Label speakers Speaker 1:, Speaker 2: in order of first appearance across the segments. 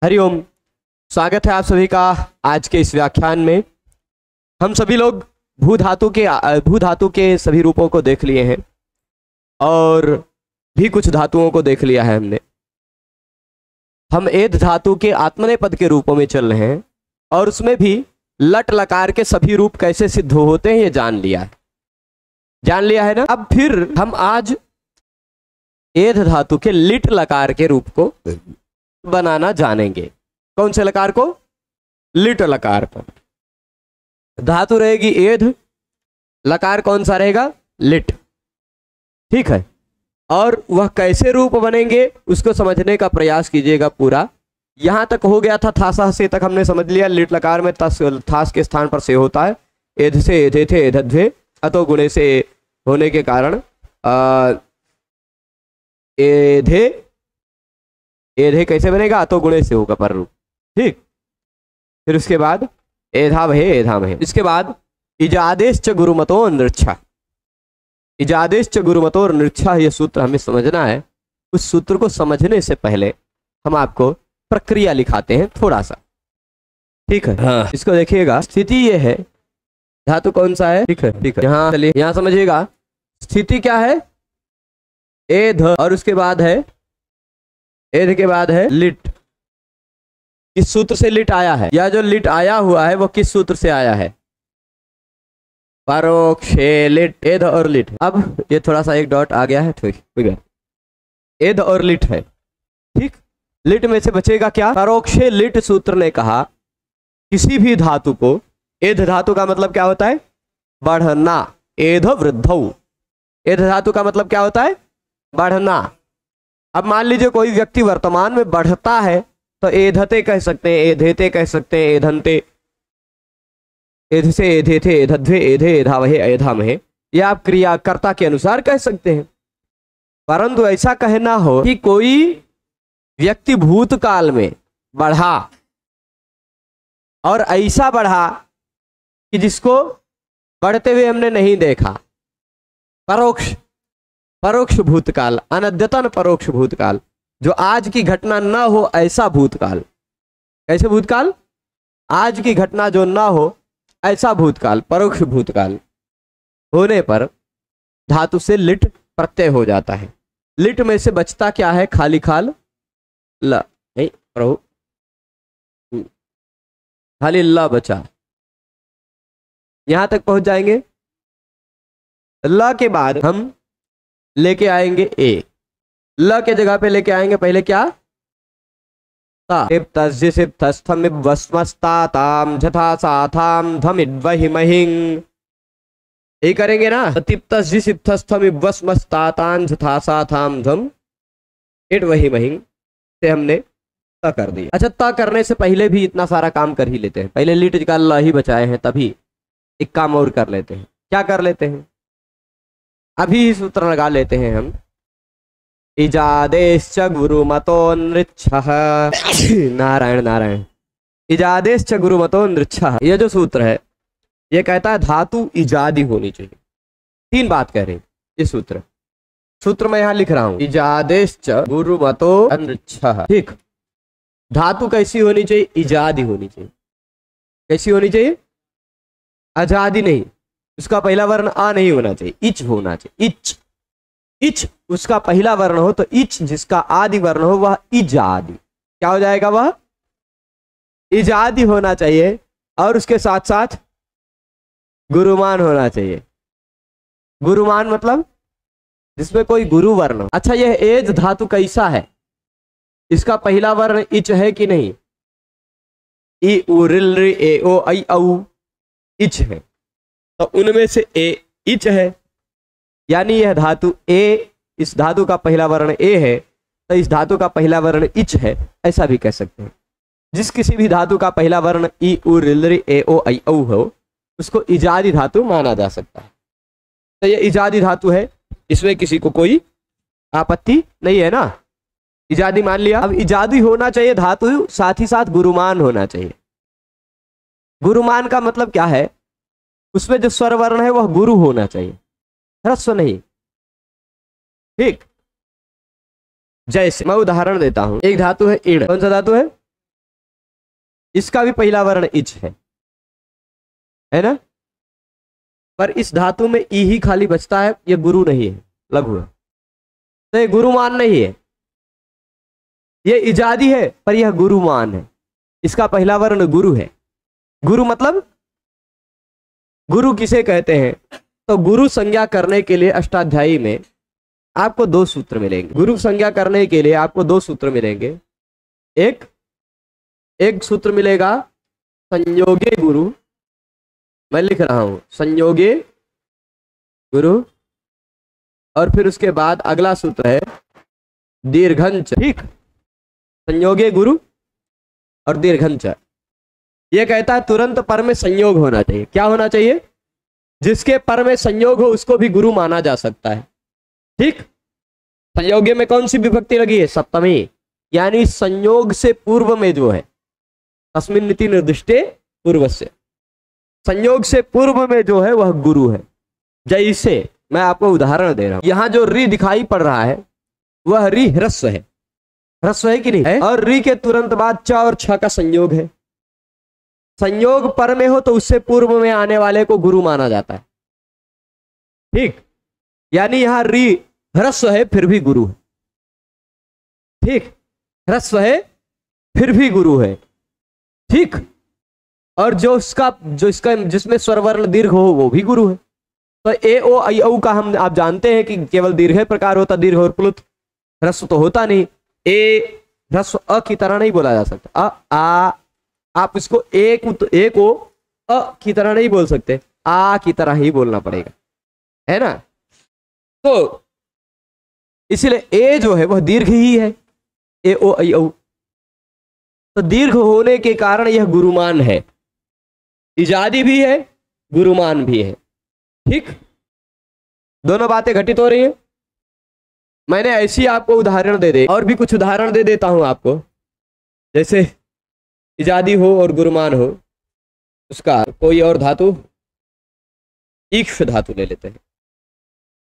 Speaker 1: हरिओम। स्वागत है आप सभी का आज के इस व्याख्यान में। हम सभी लोग भू धातु के सभी रूपों को देख लिए हैं और भी कुछ धातुओं को देख लिया है हमने। हम एध धातु के आत्मनेपद के रूपों में चल रहे हैं और उसमें भी लट लकार के सभी रूप कैसे सिद्ध होते हैं ये जान लिया है ना। अब फिर हम आज एध धातु के लिट लकार के रूप को बनाना जानेंगे। कौन से लकार को? लिट लकार को। धातु रहेगी एध, लकार कौन सा रहेगा? लिट। ठीक है, और वह कैसे रूप बनेंगे उसको समझने का प्रयास कीजिएगा पूरा। यहां तक हो गया था, था से तक हमने समझ लिया। लिट लकार में थास के स्थान पर से होता है। एध से एधे थे एधध्वे, अतो गुणे से होने के कारण एधे कैसे बनेगा? अतो गुणे से होगा पर रूप। ठीक, फिर उसके बाद एधामहे एधामहे। इसके बाद इजादेश च गुरुमतो नृच्छा। इजादेश च गुरुमतो नृच्छा, यह सूत्र हमें समझना है। उस सूत्र को समझने से पहले हम आपको प्रक्रिया लिखाते हैं थोड़ा सा। ठीक है, हाँ। इसको देखिएगा। स्थिति ये है, धातु कौन सा है? ठीक है, यहाँ चलिए, यहाँ समझिएगा। स्थिति क्या है? एध, और उसके बाद है एध के बाद है लिट। किस सूत्र से लिट आया है? या जो लिट आया हुआ है वो किस सूत्र से आया है? परोक्षे लिट। एध और लिट। अब ये थोड़ा सा एक डॉट आ गया है, ठीक है। एध और लिट है। ठीक, लिट में से बचेगा क्या? परोक्षे लिट। सूत्र ने कहा किसी भी धातु को, एध धातु का मतलब क्या होता है? बढ़ना। एध वृद्धौ। एध धातु का मतलब क्या होता है? बढ़ना। अब मान लीजिए कोई व्यक्ति वर्तमान में बढ़ता है तो एधते कह सकते हैं, एधेते कह सकते हैं, एधंते, एध से एधे थे एधध्वे, एधे एधावहे एधामहे। यह आप क्रियाकर्ता के अनुसार कह सकते हैं। परंतु ऐसा कहना हो कि कोई व्यक्ति भूतकाल में बढ़ा और ऐसा बढ़ा कि जिसको बढ़ते हुए हमने नहीं देखा, परोक्ष भूतकाल, अनद्यतन परोक्ष भूतकाल, जो आज की घटना ना हो ऐसा भूतकाल। कैसे भूतकाल? आज की घटना जो ना हो ऐसा भूतकाल, परोक्ष भूतकाल होने पर धातु से लिट प्रत्यय हो जाता है। लिट में से बचता क्या है? खाली खाल ल, नहीं प्रभु, खाली ला बचा। यहां तक पहुंच जाएंगे। ल के बाद हम लेके आएंगे ए। ल के जगह पे लेके आएंगे पहले क्या? ता। जथा साथाम धमिद्वहिमहिं। यही करेंगे ना? जथा साथाम धम इड्वहिमहिं से हमने ता कर दिया। अच्छा, ता करने से पहले भी इतना सारा काम कर ही लेते हैं। पहले लिट का ल ही बचाए हैं, तभी एक काम और कर लेते हैं। क्या कर लेते हैं? अभी सूत्र लगा लेते हैं हम। इजादेश्च गुरुमतो नृच्छः। नारायण नारायण। इजादेश्च गुरुमतो नृच्छः, यह जो सूत्र है यह कहता है धातु इजादी होनी चाहिए। तीन बात कह रहे हैं ये सूत्र मैं यहां लिख रहा हूं। इजादेश्च गुरुमतो नृच्छः। ठीक, धातु कैसी होनी चाहिए? इजादी होनी चाहिए। कैसी होनी चाहिए? आजादी नहीं। उसका पहला वर्ण आ नहीं होना चाहिए, इच होना चाहिए। इच उसका पहला वर्ण हो तो इच, जिसका आदि वर्ण हो वह इजादी। क्या हो जाएगा? वह इजादी होना चाहिए। और उसके साथ साथ गुरुमान होना चाहिए। गुरुमान मतलब जिसमें कोई गुरु वर्ण। अच्छा, यह एज धातु कैसा है? इसका पहला वर्ण इच है कि नहीं? ई उ रिल रि ए ओ ऐ औ इच है, तो उनमें से ए इच है। यानी यह धातु ए, इस धातु का पहला वर्ण ए है तो इस धातु का पहला वर्ण इच है, ऐसा भी कह सकते हैं। जिस किसी भी धातु का पहला वर्ण ई उ रिल रि ए ओ ऐ औ हो उसको इजादी धातु माना जा सकता है। तो यह इजादी धातु है, इसमें किसी को कोई आपत्ति नहीं है ना? इजादी मान लिया। अब इजादी होना चाहिए धातु, साथ ही साथ गुरुमान होना चाहिए। गुरुमान का मतलब क्या है? उसमें जो स्वर वर्ण है वह गुरु होना चाहिए, ह्रस्व नहीं। ठीक, जैसे मैं उदाहरण देता हूं। एक धातु है इण। कौन सा धातु है? इसका भी पहला वर्ण इच है ना, पर इस धातु में ई ही खाली बचता है, ये गुरु नहीं है, लघु है, तो ये गुरुमान नहीं है। ये इजादी है पर यह गुरुमान है। इसका पहला वर्ण गुरु है। गुरु मतलब गुरु किसे कहते हैं? तो गुरु संज्ञा करने के लिए अष्टाध्यायी में आपको दो सूत्र मिलेंगे। गुरु संज्ञा करने के लिए आपको दो सूत्र मिलेंगे। एक सूत्र मिलेगा संयोगे गुरु, मैं लिख रहा हूं संयोगे गुरु, और फिर उसके बाद अगला सूत्र है दीर्घंच। ठीक, संयोगे गुरु और दीर्घंच। यह कहता है तुरंत पर में संयोग होना चाहिए। क्या होना चाहिए? जिसके पर में संयोग हो उसको भी गुरु माना जा सकता है। ठीक, संयोगे में कौन सी विभक्ति लगी है? सप्तमी, यानी संयोग से पूर्व में जो है, तस्मिन् नीति निर्दिष्टे पूर्वस्य, संयोग से पूर्व में जो है वह गुरु है। जैसे मैं आपको उदाहरण दे रहा हूं, यहां जो री दिखाई पड़ रहा है वह री ह्रस्व है, ह्रस्व है कि नहीं है? और री के तुरंत बाद च और छ का संयोग है। संयोग पर में हो तो उससे पूर्व में आने वाले को गुरु माना जाता है। ठीक, यानी यहां री ह्रस्व है फिर भी गुरु है। ठीक, ह्रस्व है फिर भी गुरु है। ठीक, और जो इसका जिसमें स्वरवर्ण दीर्घ हो वो भी गुरु है। तो ए ओ आई औ का हम आप जानते हैं कि केवल दीर्घ प्रकार होता, दीर्घ और प्लुत, ह्रस्व तो होता नहीं। ए ह्रस्व अ की तरह नहीं बोला जा सकता। अ आ, आप इसको एक ओ अ की तरह नहीं बोल सकते, आ की तरह ही बोलना पड़ेगा, है ना। तो इसलिए ए जो है वह दीर्घ ही है, ए ओ आई औ। तो दीर्घ होने के कारण यह गुरुमान है, इजादी भी है गुरुमान भी है। ठीक, दोनों बातें घटित हो रही हैं। मैंने ऐसी आपको उदाहरण दे दे, और भी कुछ उदाहरण दे देता हूं आपको। जैसे इजादी हो और गुरुमान हो, उसका कोई और धातु, ईक्ष धातु ले लेते हैं।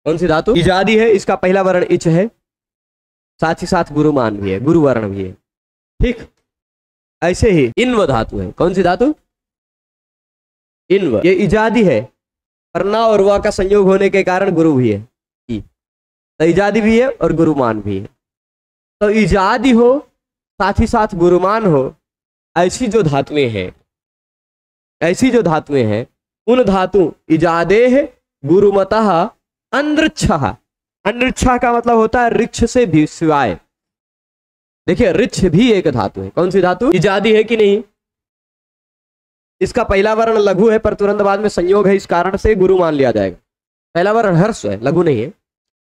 Speaker 1: कौन सी धातु? इजादी है, इसका पहला वर्ण इच है, साथ ही साथ गुरुमान भी है, गुरु वर्ण भी है। ठीक, ऐसे ही इन्व धातु है। कौन सी धातु? इन्व। ये इजादी है पर ना और वा का संयोग होने के कारण गुरु भी है, तो इजादी भी है और गुरुमान भी है। तो इजादी हो साथ ही साथ गुरुमान हो, ऐसी जो धातुएं हैं उन धातु इजादेह गुरुमतः अनृच्छः। अनृच्छः का मतलब होता है ऋक्ष से भी सिवाय। देखिए ऋक्ष भी एक धातु है। कौन सी धातु? इजादी है कि नहीं? इसका पहला वर्ण लघु है पर तुरंत बाद में संयोग है, इस कारण से गुरु मान लिया जाएगा। पहला वर्ण ह्रस्व है, लघु नहीं है,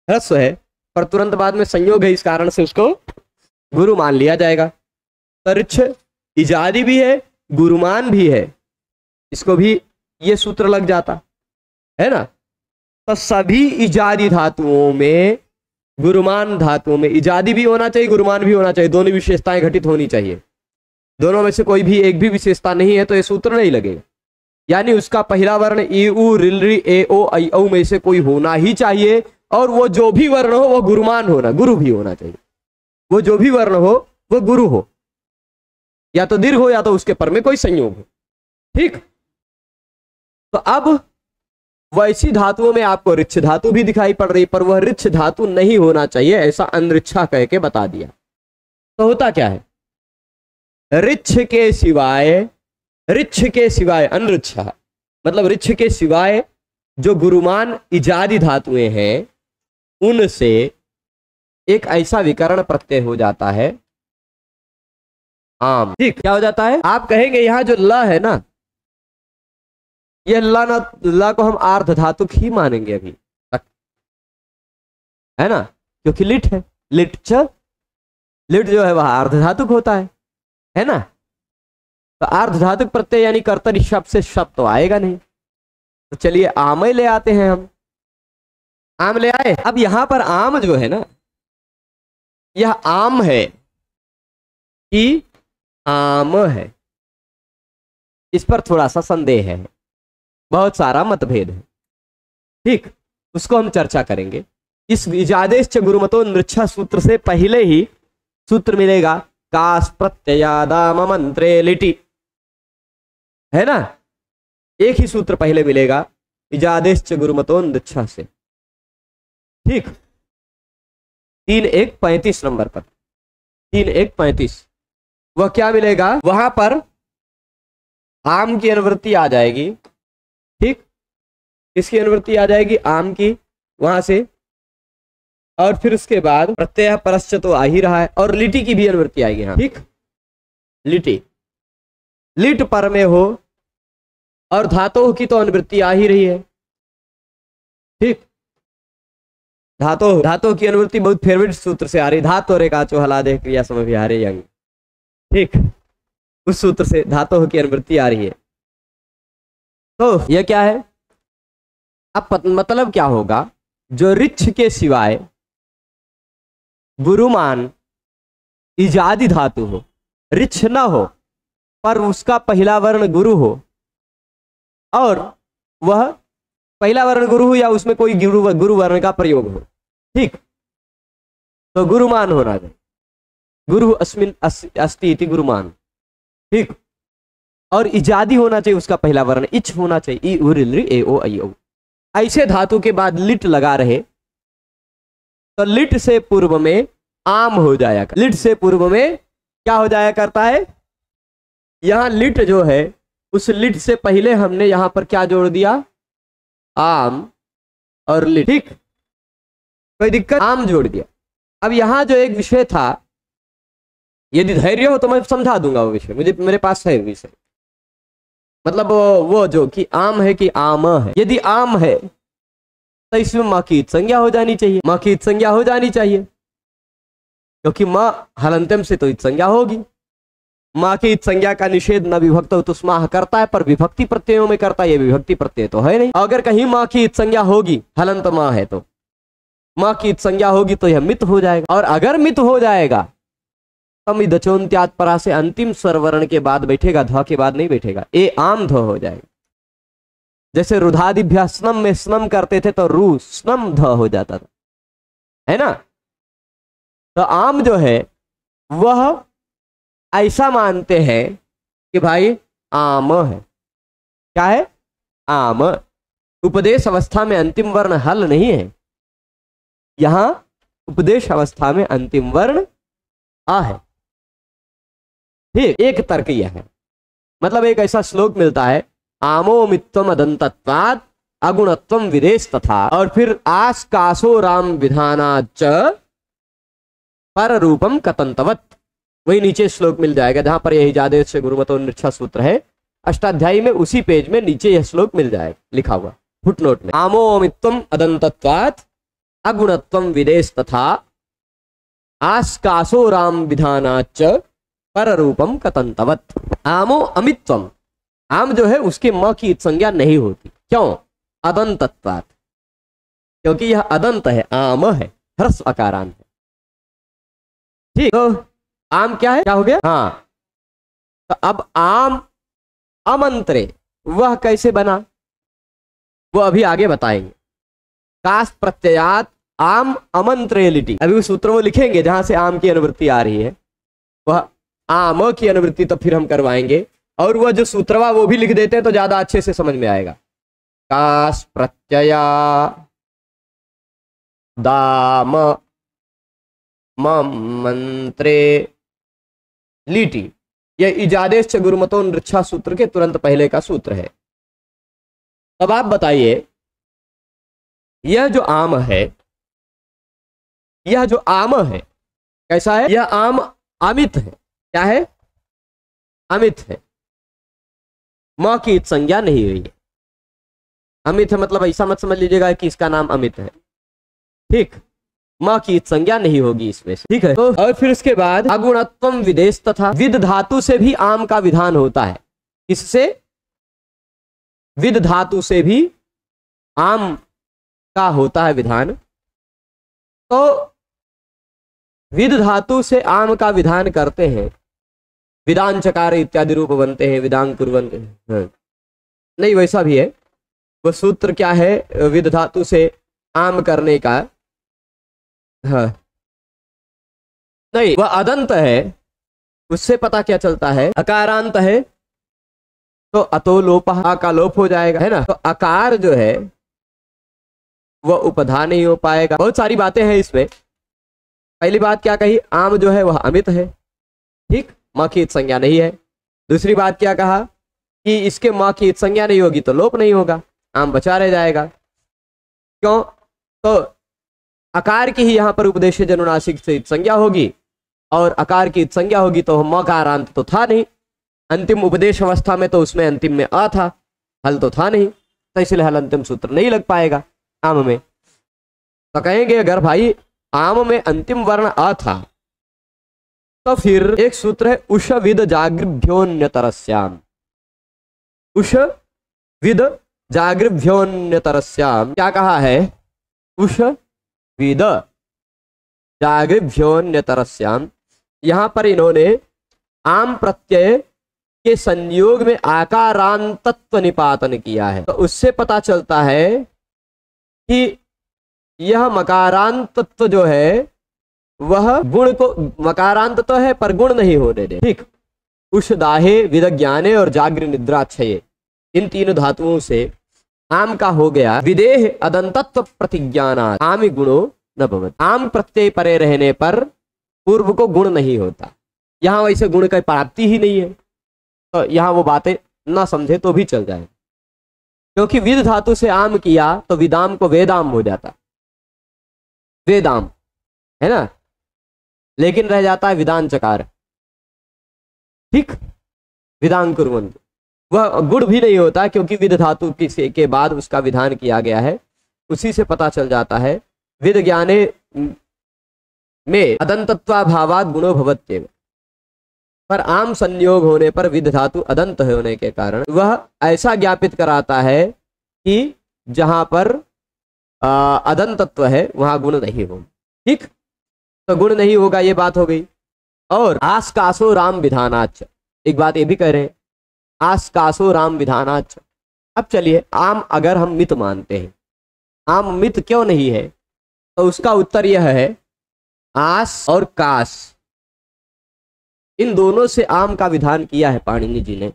Speaker 1: ह्रस्व है पर तुरंत बाद में संयोग है, इस कारण से उसको गुरु मान लिया जाएगा। तो ऋक्ष इजादी भी है गुरुमान भी है, इसको भी ये सूत्र लग जाता है ना। तो सभी इजादी धातुओं में, गुरुमान धातुओं में इजादी भी होना चाहिए गुरुमान भी होना चाहिए, दोनों विशेषताएं घटित होनी चाहिए। दोनों में से कोई भी एक भी विशेषता नहीं है तो ये सूत्र नहीं लगेगा। यानी उसका पहला वर्ण ई उ रिलरी ए ओ आई औ में से कोई होना ही चाहिए, और वो जो भी वर्ण हो वो गुरुमान होना, गुरु भी होना चाहिए। वो जो भी वर्ण हो वो गुरु हो, या तो दीर्घ हो या तो उसके पर में कोई संयोग हो। ठीक, तो अब वैसी धातुओं में आपको ऋक्ष धातु भी दिखाई पड़ रही, पर वह ऋक्ष धातु नहीं होना चाहिए, ऐसा अनऋच्छा कह के बता दिया। तो होता क्या है? ऋक्ष के सिवाय अनऋच्छा, मतलब ऋक्ष के सिवाय जो गुरुमान इजादी धातुएं हैं उनसे एक ऐसा विकर्ण प्रत्यय हो जाता है आम। ठीक, क्या हो जाता है? आप कहेंगे यहां जो ल है ना, यह ला को हम आर्ध धातुक ही मानेंगे अभी तक, है ना, क्योंकि लिट है, लिट जो है वह आर्ध धातुक होता है ना। तो आर्ध धातुक प्रत्यय यानी कर्तरी शब्द से शब्द तो आएगा नहीं। तो चलिए आम ले आते हैं, हम आम ले आए। अब यहां पर आम जो है ना, यह आम है कि आम है, इस पर थोड़ा सा संदेह है, बहुत सारा मतभेद है। ठीक, उसको हम चर्चा करेंगे। इस इजादेश्च गुरुमतो नृच्छा सूत्र से पहले ही सूत्र मिलेगा कास प्रत्ययादाम मंत्रे लिटि। है ना। एक ही सूत्र पहले मिलेगा, इजादेश च गुरुमतोन दीक्षा से। ठीक, 3-1-35 नंबर पर, 3-1-35 वह क्या मिलेगा, वहां पर आम की अनुवृत्ति आ जाएगी। ठीक, इसकी अनुवृत्ति आ जाएगी आम की वहां से, और फिर उसके बाद प्रत्यय परश्च तो आ ही रहा है, और लिटी की भी अनुवृत्ति आएगी। हाँ ठीक, लिटी, लिट पर में हो, और धातु की तो अनुवृत्ति आ ही रही है। ठीक, धातु की अनुवृत्ति बहुत फेवरेट सूत्र से आ रही, धातु रे काचो हला दे क्रिया समय विहारे यंग। ठीक, उस सूत्र से धातु की अनुवृत्ति आ रही है। तो यह क्या है, अब मतलब क्या होगा, जो रिच्छ के सिवाय गुरुमान इजादी धातु हो, रिच्छ ना हो पर उसका पहला वर्ण गुरु हो, और वह पहला वर्ण गुरु हो या उसमें कोई गुरु वर्ण का प्रयोग हो। ठीक, तो गुरुमान होना चाहिए, गुरु अस्मिन अस्ति इति गुरुमान। ठीक, और इजादी होना चाहिए उसका पहला वर्ण, इच होना चाहिए, ई उ ऋ लृ ए ओ ऐ औ। ऐसे धातु के बाद लिट लगा रहे तो लिट से पूर्व में आम हो जाया, लिट से पूर्व में क्या हो जाया करता है, यहां लिट जो है उस लिट से पहले हमने यहां पर क्या जोड़ दिया, आम और लिट। ठीक, कोई दिक्कत, आम जोड़ दिया। अब यहां जो एक विषय था, यदि धैर्य हो तो मैं समझा दूंगा वो विषय, मुझे मेरे पास है विषय, मतलब वो जो कि आम है कि आम है। यदि आम है तो इसमें माँ की संज्ञा हो जानी चाहिए, माँ की संज्ञा हो जानी चाहिए, क्योंकि माँ हलंतम से तो संज्ञा होगी। माँ की संज्ञा का निषेध न विभक्त तुस्माह करता है, पर विभक्ति प्रत्ययों में करता है, ये विभक्ति प्रत्यय तो है नहीं। अगर कहीं माँ की संज्ञा होगी, हलंत माँ है तो माँ की संज्ञा होगी तो यह मित हो जाएगा, और अगर मित हो जाएगा तम दचोन्त्यात परा से अंतिम स्वरवर्ण के बाद बैठेगा, ध के बाद नहीं बैठेगा, ए आम ध हो जाएगा। जैसे रुधादिभ्या स्नम में स्नम करते थे तो रू स्नम ध हो जाता था, है ना। तो आम जो है वह ऐसा मानते हैं कि भाई आम है, क्या है, आम। उपदेश अवस्था में अंतिम वर्ण हल नहीं है, यहां उपदेश अवस्था में अंतिम वर्ण आ है। ठीक, एक तर्क यह है, मतलब एक ऐसा श्लोक मिलता है, आमो मित्वम अदंतत्वात् अगुणत्वम विदेश तथा, और फिर आस कासो राम विधानाच पर रूपम कतंतवत, वही नीचे श्लोक मिल जाएगा जहां पर यही जादेश से गुरुमतो निरक्षा सूत्र है, अष्टाध्यायी में उसी पेज में नीचे यह श्लोक मिल जाएगा लिखा हुआ फुटनोट में। आमो मित्वम अदंतत्वात् अगुणत्वम विदेश तथा आस्कासो राम विधानाच पर रूपम कतंतवत। आमो अमित्वम, आम जो है उसके म की संज्ञा नहीं होती, क्यों, अदंतत्वात्, क्योंकि यह अदंत है, आम है, ह्रस्व अकारांत है। ठीक, तो आम क्या है, क्या हो गया, हाँ। तो अब आम अमंत्रे वह कैसे बना, वो अभी आगे बताएंगे। कास प्रत्ययात आम अमंत्रे लिटी, अभी उस सूत्र में लिखेंगे जहां से आम की अनुवृत्ति आ रही है, वह आम की अनुवृत्ति तो फिर हम करवाएंगे, और वह जो सूत्रवा वो भी लिख देते हैं तो ज्यादा अच्छे से समझ में आएगा। कास प्रत्यया दाम मंत्रे लीटी, यह इजादेश गुरुमतो नृक्षा सूत्र के तुरंत पहले का सूत्र है। अब आप बताइए, यह जो आम है, यह जो आम है कैसा है, यह आम अमित है, क्या है, अमित है, मां की संज्ञा नहीं हुई है। अमित है मतलब ऐसा मत समझ लीजिएगा कि इसका नाम अमित है। ठीक, मां की संज्ञा नहीं होगी इसमें से, ठीक है। तो और फिर उसके बाद अगुणत्वम विदेश तथा, विद धातु से भी आम का विधान होता है, इससे विद धातु से भी आम का होता है विधान। तो विद धातु से आम का विधान करते हैं, विधान चकार इत्यादि रूप बनते हैं, विधान कुर्वन्ते हैं, नहीं वैसा भी है, वो सूत्र क्या है विद धातु से आम करने का, हाँ नहीं वह अदंत है, उससे पता क्या चलता है, अकारांत है, तो अतो लोप, आ का लोप हो जाएगा, है ना। तो आकार जो है वह उपधा नहीं हो पाएगा। बहुत सारी बातें हैं इसमें। पहली बात क्या कही, आम जो है वह अमित है, ठीक, माँ की इत संज्ञा नहीं है। दूसरी बात क्या कहा कि इसके माँ की इत संज्ञा नहीं होगी तो लोप नहीं होगा, आम बचा रह जाएगा। क्यों, तो आकार की ही यहाँ पर उपदेश जनुनासिक से इत संज्ञा होगी, और आकार की इत संज्ञा होगी तो मकारांत तो था नहीं, अंतिम उपदेश अवस्था में तो उसमें अंतिम में आ था, हल तो था नहीं, तो इसलिए हल अंतिम सूत्र नहीं लग पाएगा आम में। तो कहेंगे अगर भाई आम में अंतिम वर्ण आ था तो फिर एक सूत्र है उष विद जागृभ्योन्यतरस्याम, उष विद जागृभ्योन्यतरस्याम। क्या कहा है, उष विद जागृभ्योन्यतरस्याम। यहां पर इन्होंने आम प्रत्यय के संयोग में आकारांतत्व निपातन किया है, तो उससे पता चलता है कि यह मकारांतत्व जो है वह गुण को, मकारांत तो है पर गुण नहीं होने दे, ठीक। उष दाहे विदज्ञाने और जागृ निद्राक्षये, इन तीनों धातुओं से आम का हो गया विदेह अदंतत्व प्रतिज्ञाना आमि गुणो न भवति। आम प्रत्यय परे रहने पर पूर्व को गुण नहीं होता, यहाँ वैसे गुण की प्राप्ति ही नहीं है, तो यहाँ वो बातें ना समझे तो भी चल जाए, क्योंकि विद धातु से आम किया तो विदाम को वेदाम हो जाता, वेदाम, है ना, लेकिन रह जाता है विदान चकार, ठीक, विदान कुर्वन्ति, वह गुण भी नहीं होता क्योंकि विद धातु के बाद उसका विधान किया गया है। उसी से पता चल जाता है विद ज्ञाने में अदंतत्वाभावात् गुणो भवत्येव, पर आम संयोग होने पर विद धातु अदंत होने के कारण वह ऐसा ज्ञापित कराता है कि जहां पर अदंतत्व है वहां गुण नहीं हो, ठीक, तो गुण नहीं होगा, ये बात हो गई। और आस्कासो राम विधानाच, एक बात ये भी कह रहे हैं, आस्कासो राम विधानाच। अब चलिए, आम अगर हम मित मानते हैं, आम मित क्यों नहीं है, तो उसका उत्तर यह है, आस और कास इन दोनों से आम का विधान किया है पाणिनि जी ने,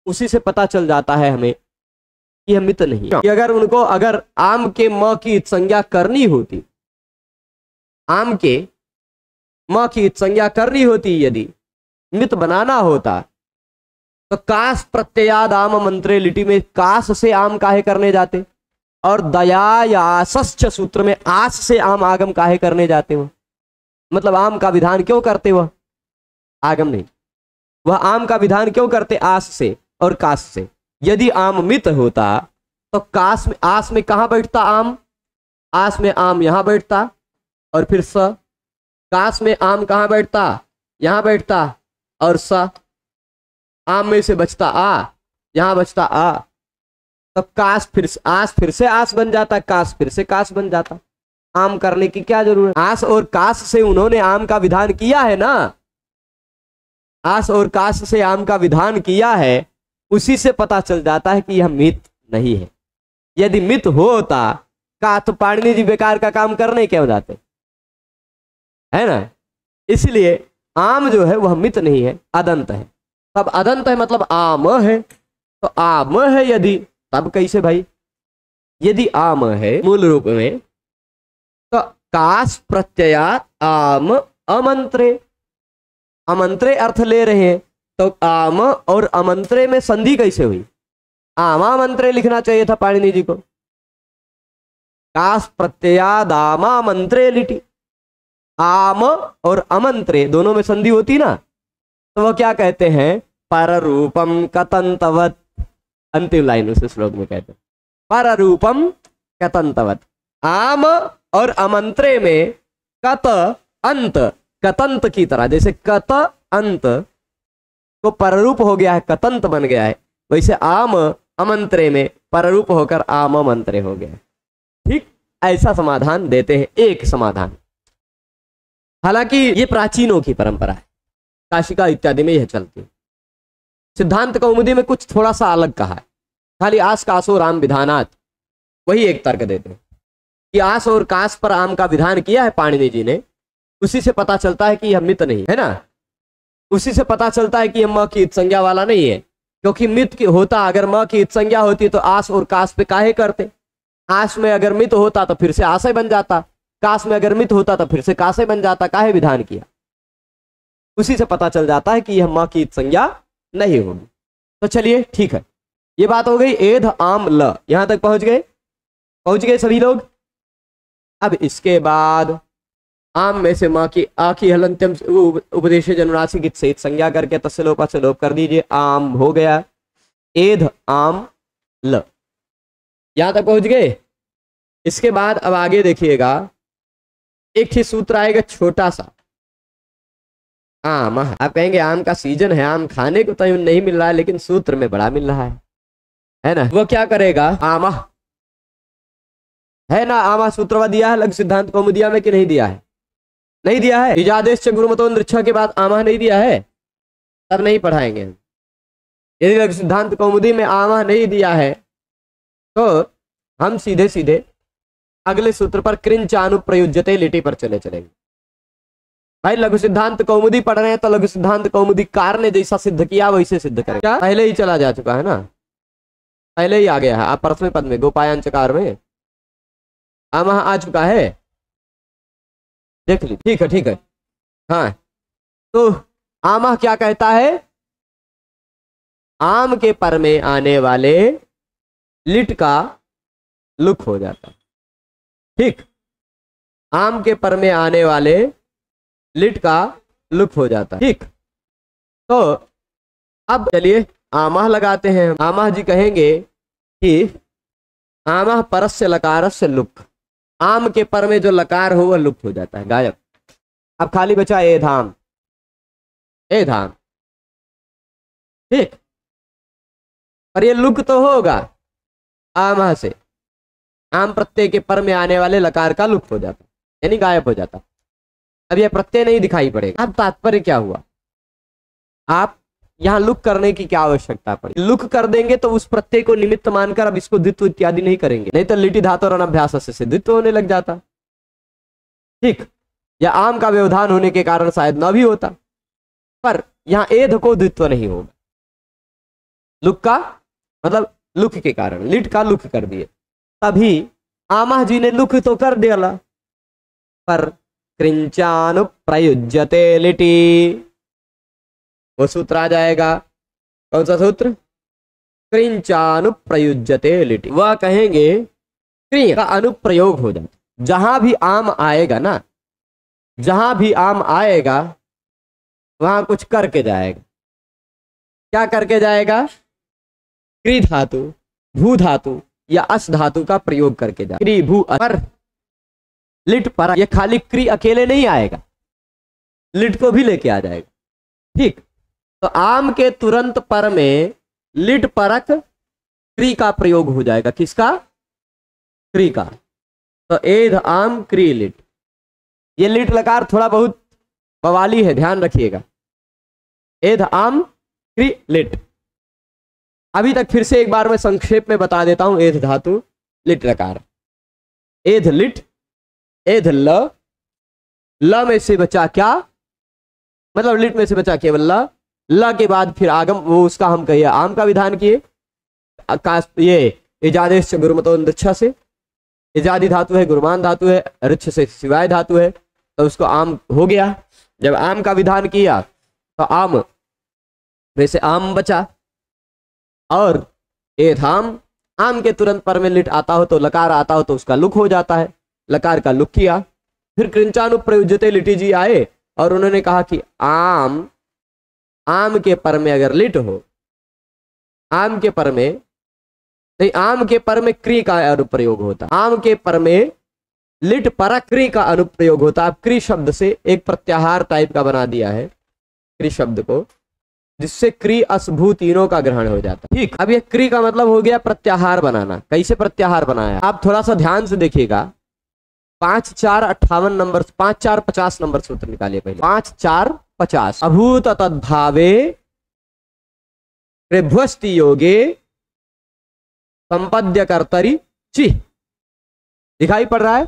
Speaker 1: उसी से पता चल जाता है हमें कि यह मित नहीं, कि अगर उनको, अगर आम के म की संज्ञा करनी होती, आम के म की संज्ञा करनी होती, यदि मित बनाना होता तो कास प्रत्ययाद आम मंत्रे लिटि में कास से आम काहे करने जाते, और दया या आसश्च सूत्र में आस से आम आगम काहे करने जाते हो, मतलब आम का विधान क्यों करते, वह आगम नहीं, वह आम का विधान क्यों करते, आस से और कास से। यदि आम मित होता तो कास में, आस में कहां बैठता आम, आस में आम यहां बैठता, और फिर स, कास में आम कहां बैठता, यहां बैठता, और स आम में से बचता आ, यहां बचता आ, तब कास फिर आस, फिर से आस बन जाता, कास फिर से कास बन जाता, आम करने की क्या जरूरत। आस और कास से उन्होंने आम का विधान किया है ना, आस और कास से आम का विधान किया है, उसी से पता चल जाता है कि यह मित नहीं है। यदि मित होता का तो पाणिनि जी बेकार का काम करने क्यों जाते, है ना। इसलिए आम जो है वह मित नहीं है, अदंत है। तब अदंत है मतलब आम है, तो आम है यदि, तब कैसे भाई, यदि आम है मूल रूप में तो कास प्रत्ययात आम अमंत्रे, अमंत्रे अर्थ ले रहे हैं, तो आम और अमंत्रे में संधि कैसे हुई, आमा मंत्रे लिखना चाहिए था पाणिनि जी को, कास प्रत्ययाद आमा मंत्रे लिटि, आम और अमंत्रे दोनों में संधि होती ना, तो वह क्या कहते हैं, पररूपम कतंतवत, अंतिम लाइन उस श्लोक में कहते हैं पररूपम कतंतवत। आम और अमंत्रे में कत अंत, कतंत की तरह, जैसे कत अंत को पररूप हो गया है, कतंत बन गया है, वैसे आम अमंत्रे में पररूप होकर आम मंत्रे हो गया। ठीक, ऐसा समाधान देते हैं, एक समाधान। हालांकि ये प्राचीनों की परंपरा है, काशिका इत्यादि में यह चलती है। सिद्धांत कौमुदी में कुछ थोड़ा सा अलग कहा है, खाली आस कासो राम विधानात, वही एक तर्क देते हैं कि आस और कास पर आम का विधान किया है पाणिनि जी ने, उसी से पता चलता है कि यह मित नहीं है ना, उसी से पता चलता है कि यह म की संज्ञा वाला नहीं है, क्योंकि मित की होता अगर म की इत संज्ञा होती तो आस और कास पे काहे करते। आस में अगर मित होता तो फिर से आशय बन जाता, कास में अगर मित होता तो फिर से काशय बन जाता, काहे विधान किया। उसी से पता चल जाता है कि यह म की इत संज्ञा नहीं होगी। तो चलिए ठीक है, ये बात हो गई एध आम ल, यहां तक पहुंच गए सभी लोग। अब इसके बाद आम में से माँ की आ की हलंत्यम उपदेश जनुनासिक से संज्ञा करके तस्लोपा से लोप कर दीजिए, आम हो गया एध आम ल, यहां तक पहुंच गए। इसके बाद अब आगे देखिएगा, एक ही सूत्र आएगा छोटा सा, आम। आप कहेंगे आम का सीजन है, आम खाने को तो नहीं मिल रहा है लेकिन सूत्र में बड़ा मिल रहा है ना। वो क्या करेगा, आमा है ना, आमा सूत्रवा दिया है लघु सिद्धांत कौमुदिया में कि नहीं दिया है, नहीं दिया है। इजादेश च गुरुमतो नृक्ष के बाद आमा नहीं दिया है, तब नहीं पढ़ाएंगे। यदि लघु सिद्धांत कौमुदी में आमा नहीं दिया है तो हम सीधे सीधे अगले सूत्र पर कृंचानुप्रयुज्यते लिटि पर चलेंगे। भाई लघु सिद्धांत कौमुदी पढ़ रहे हैं तो लघु सिद्धांत कौमुदी कार ने जैसा सिद्ध किया वैसे सिद्ध करें। क्या पहले ही चला जा चुका है ना, पहले ही आ गया है। आप प्रथम पद में गोपायन चकार में आमा आ चुका है, देख ली। ठीक है हाँ। तो आमा क्या कहता है, आम के पर में आने वाले लिट का लुक हो जाता। ठीक, आम के पर में आने वाले लिट का लुक हो जाता। ठीक, तो अब चलिए आमा लगाते हैं। आमा जी कहेंगे कि आमा परस्य लकारस्य लुक, आम के पर में जो लकार हो वह लुप्त हो जाता है, गायब। अब खाली बचा ए धाम, ए धाम। ठीक, पर ये लुक तो होगा आमा से, आम प्रत्यय के पर में आने वाले लकार का लुप्त हो जाता, यानी गायब हो जाता। अब यह प्रत्यय नहीं दिखाई पड़ेगा। अब तात्पर्य क्या हुआ, आप यहां लुक करने की क्या आवश्यकता पड़ी। लुक कर देंगे तो उस प्रत्यय को निमित्त मानकर अब इसको द्वित्व इत्यादि नहीं करेंगे, नहीं तो लिटि धातु और अनभ्यास से द्वित्व होने लग जाता। ठीक, या आम का व्यवधान होने के कारण शायद न भी होता, पर यहां एध को द्वित्व नहीं होगा। लुक का मतलब लुक के कारण, लिट का लुक कर दिए, तभी आमा जी ने लुक तो कर दिया, पर कृंचानुप्रयुज्यते लिटि, वो सूत्र आ जाएगा। कौन सा सूत्र, कृंचानुप्रयुज्यते लिटि। वह कहेंगे क्रिया का अनुप्रयोग हो जाता। जहां भी आम आएगा ना, जहां भी आम आएगा वहां कुछ करके जाएगा। क्या करके जाएगा, क्री धातु, भू धातु या अस धातु का प्रयोग करके जाएगा। क्री भू पर, लिट पर, ये खाली क्री अकेले नहीं आएगा, लिट को भी लेके आ जाएगा। ठीक, तो आम के तुरंत पर में लिट परक क्री का प्रयोग हो जाएगा। किसका, क्री का। तो एध आम क्री लिट, ये लिट लकार थोड़ा बहुत बवाली है, ध्यान रखिएगा। एध आम क्री लिट। अभी तक फिर से एक बार मैं संक्षेप में बता देता हूं। एध धातु, लिट लकार, एध लिट, एध ल, ल में से बचा क्या, मतलब लिट में से बचा केवल ल, ल के बाद फिर आगम, वो उसका हम कहिए आम का विधान किए। ये इजादेश गुरुमतो नृक्ष से, इजादी धातु है, गुरुमान धातु है, ऋक्ष से शिवाय धातु है, तो उसको आम हो गया। जब आम का विधान किया तो आम वैसे आम बचा, और एधाम, आम के तुरंत पर में लिट आता हो तो, लकार आता हो तो उसका लुक हो जाता है, लकार का लुक किया। फिर कृंचानुप्रयुज्यते लिटि जी आए और उन्होंने कहा कि आम, आम के पर में अगर लिट हो, आम के पर में नहीं, आम के पर में क्री का अनुप्रयोग होता, आम के पर में लिट पर क्री का अनुप्रयोग होता। अब क्री शब्द से एक प्रत्याहार टाइप का बना दिया है क्री शब्द को, जिससे क्री असभू तीनों का ग्रहण हो जाता है। ठीक, अब ये क्री का मतलब हो गया प्रत्याहार बनाना। कैसे प्रत्याहार बनाया, आप थोड़ा सा ध्यान से देखिएगा। 5 4 58 नंबर, 5 4 50 नंबर सूत्र निकालिए पहले। 5 4 50, अभूत तद्भावे त्रिभ्वस्ति योगे संपद्य कर्तरी ची, दिखाई पड़ रहा है।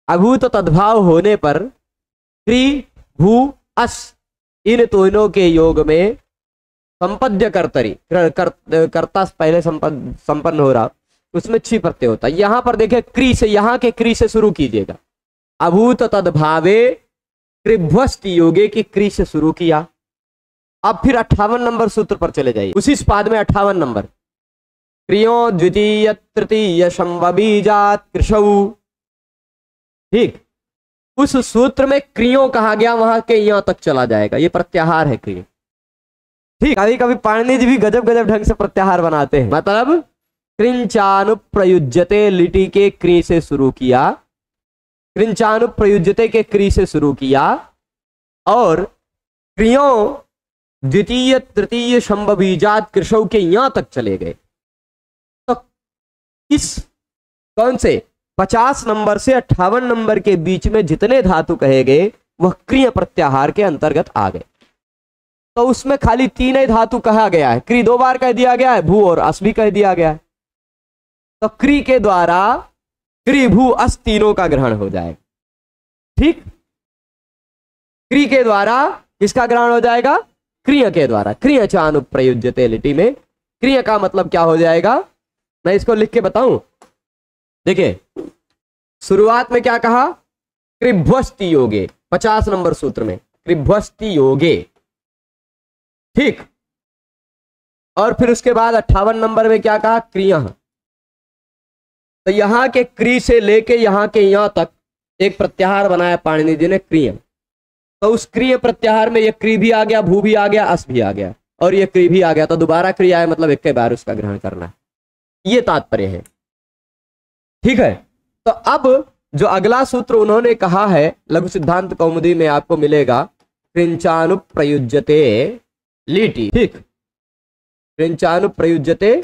Speaker 1: अभूत तद्भाव होने पर क्री भू अस, इन दोनों के योग में संपद्य कर्तरी, कर्ता पहले संपन्न हो रहा, उसमें छी प्रत्यय होता है। यहां पर देखे क्री से, यहां के क्री से शुरू कीजिएगा। अभूत तद्भावे कृभ्वस्ति योगे की क्री से शुरू किया। अब फिर 58 नंबर सूत्र पर चले जाइए। उसी पाद में 58 नंबर, क्रियो द्वितीय तृतीय शंभबीजात कृषौ। ठीक, उस सूत्र में क्रियो कहा गया, वहां के यहां तक चला जाएगा, ये प्रत्याहार है क्रिय। ठीक, कभी कभी पाणिनि जी भी गजब गजब ढंग से प्रत्याहार बनाते हैं। मतलब कृंचानुप्रयुज्यते लिटि के क्री से शुरू किया, कृंचानुप्रयुज्यते के क्री से शुरू किया, और क्रियो द्वितीय तृतीय शंभबीजात कृषौ के यहां तक चले गए। तो इस कौन से 50 नंबर से 58 नंबर के बीच में जितने धातु कहे गए वह क्रिय प्रत्याहार के अंतर्गत आ गए। तो उसमें खाली 3 ही धातु कहा गया है, क्री 2 बार कह दिया गया है, भू और अस भी कह दिया गया है। तो क्री के द्वारा क्री भू अस तीनों का ग्रहण हो जाएगा। ठीक, क्री के द्वारा किसका ग्रहण हो जाएगा? क्रिय के द्वारा। क्रिय च अनुप्रयुज्यते लिटि में क्रिय का मतलब क्या हो जाएगा, मैं इसको लिख के बताऊं। देखिए शुरुआत में क्या कहा, कृभ्वस्ति योगे, 50 नंबर सूत्र में कृभ्वस्ति योगे। ठीक, और फिर उसके बाद 58 नंबर में क्या कहा, क्रिय। तो यहां के क्री से लेके यहां के यहां तक एक प्रत्याहार बनाया पाणिनि जी ने, क्रिय। तो उस क्रिय प्रत्याहार में ये क्री भी आ गया, भू भी आ गया, अस भी आ गया, और ये क्री भी आ गया। तो दोबारा क्रिया है, मतलब एक बार उसका ग्रहण करना है, ये तात्पर्य है। ठीक है, तो अब जो अगला सूत्र उन्होंने कहा है लघु सिद्धांत कौमुदी में आपको मिलेगा, कृंचानुप्रयुज्यते लिटि। ठीक, कृंचानुप्रयुज्यते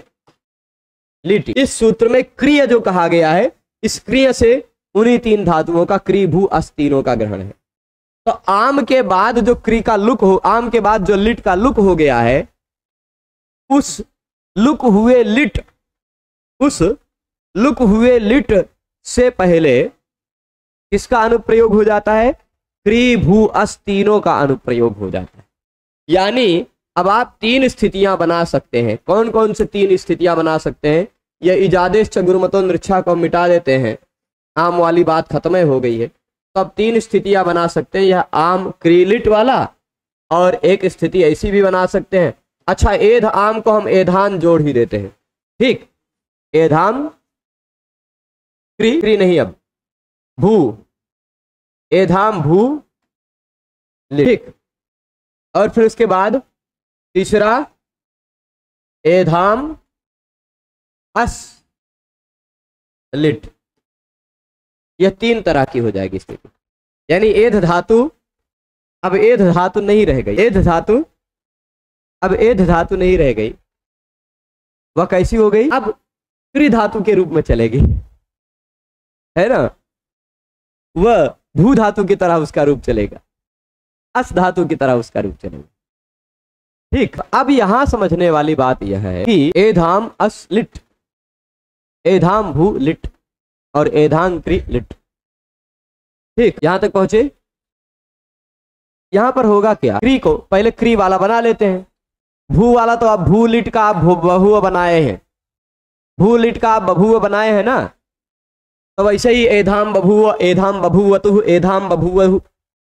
Speaker 1: लिटि, इस सूत्र में क्रिय जो कहा गया है, इस क्रिय से उन्हीं 3 धातुओं का क्री भू अस तीनों का ग्रहण है। तो आम के बाद जो क्री का लुक हो, आम के बाद जो लिट का लुक हो गया है, उस लुक हुए लिट, उस लुक हुए लिट से पहले किसका अनुप्रयोग हो जाता है? क्री भू अस तीनों का अनुप्रयोग हो जाता है। यानी अब आप 3 स्थितियां बना सकते हैं। कौन कौन से 3 स्थितियां बना सकते हैं? यह इजादेश च गुरुमतो नृच्छा को मिटा देते हैं, आम वाली बात खत्म हो गई है। तो अब 3 स्थितियां बना सकते हैं, यह आम क्रीलिट वाला, और एक स्थिति ऐसी भी बना सकते हैं। अच्छा, एध आम को हम एधान जोड़ ही देते हैं। ठीक, एधाम क्री नहीं, अब भू, एधाम भू लिट। ठीक, और फिर उसके बाद तीसरा एधाम अस लिट। यह 3 तरह की हो जाएगी स्थिति। यानी एध धातु, अब एध धातु नहीं रह गई, एध धातु, अब एध धातु नहीं रह गई, वह कैसी हो गई? अब क्री धातु के रूप में चलेगी, है ना। वह भू धातु की तरह उसका रूप चलेगा, अस धातु की तरह उसका रूप चलेगा। ठीक, अब यहां समझने वाली बात यह है कि एधाम अस लिट, एधाम भू लिट और एधाम क्री लिट। ठीक, यहां तक पहुंचे। यहां पर होगा क्या, क्री को पहले क्री वाला बना लेते हैं, भू वाला तो आप भू लिट का आप बहु बनाए हैं, भू लिट का आप बभुव बनाए हैं ना। तो वैसे ही एधाम बभुव, एधाम बभुवतु, एधाम बभुव,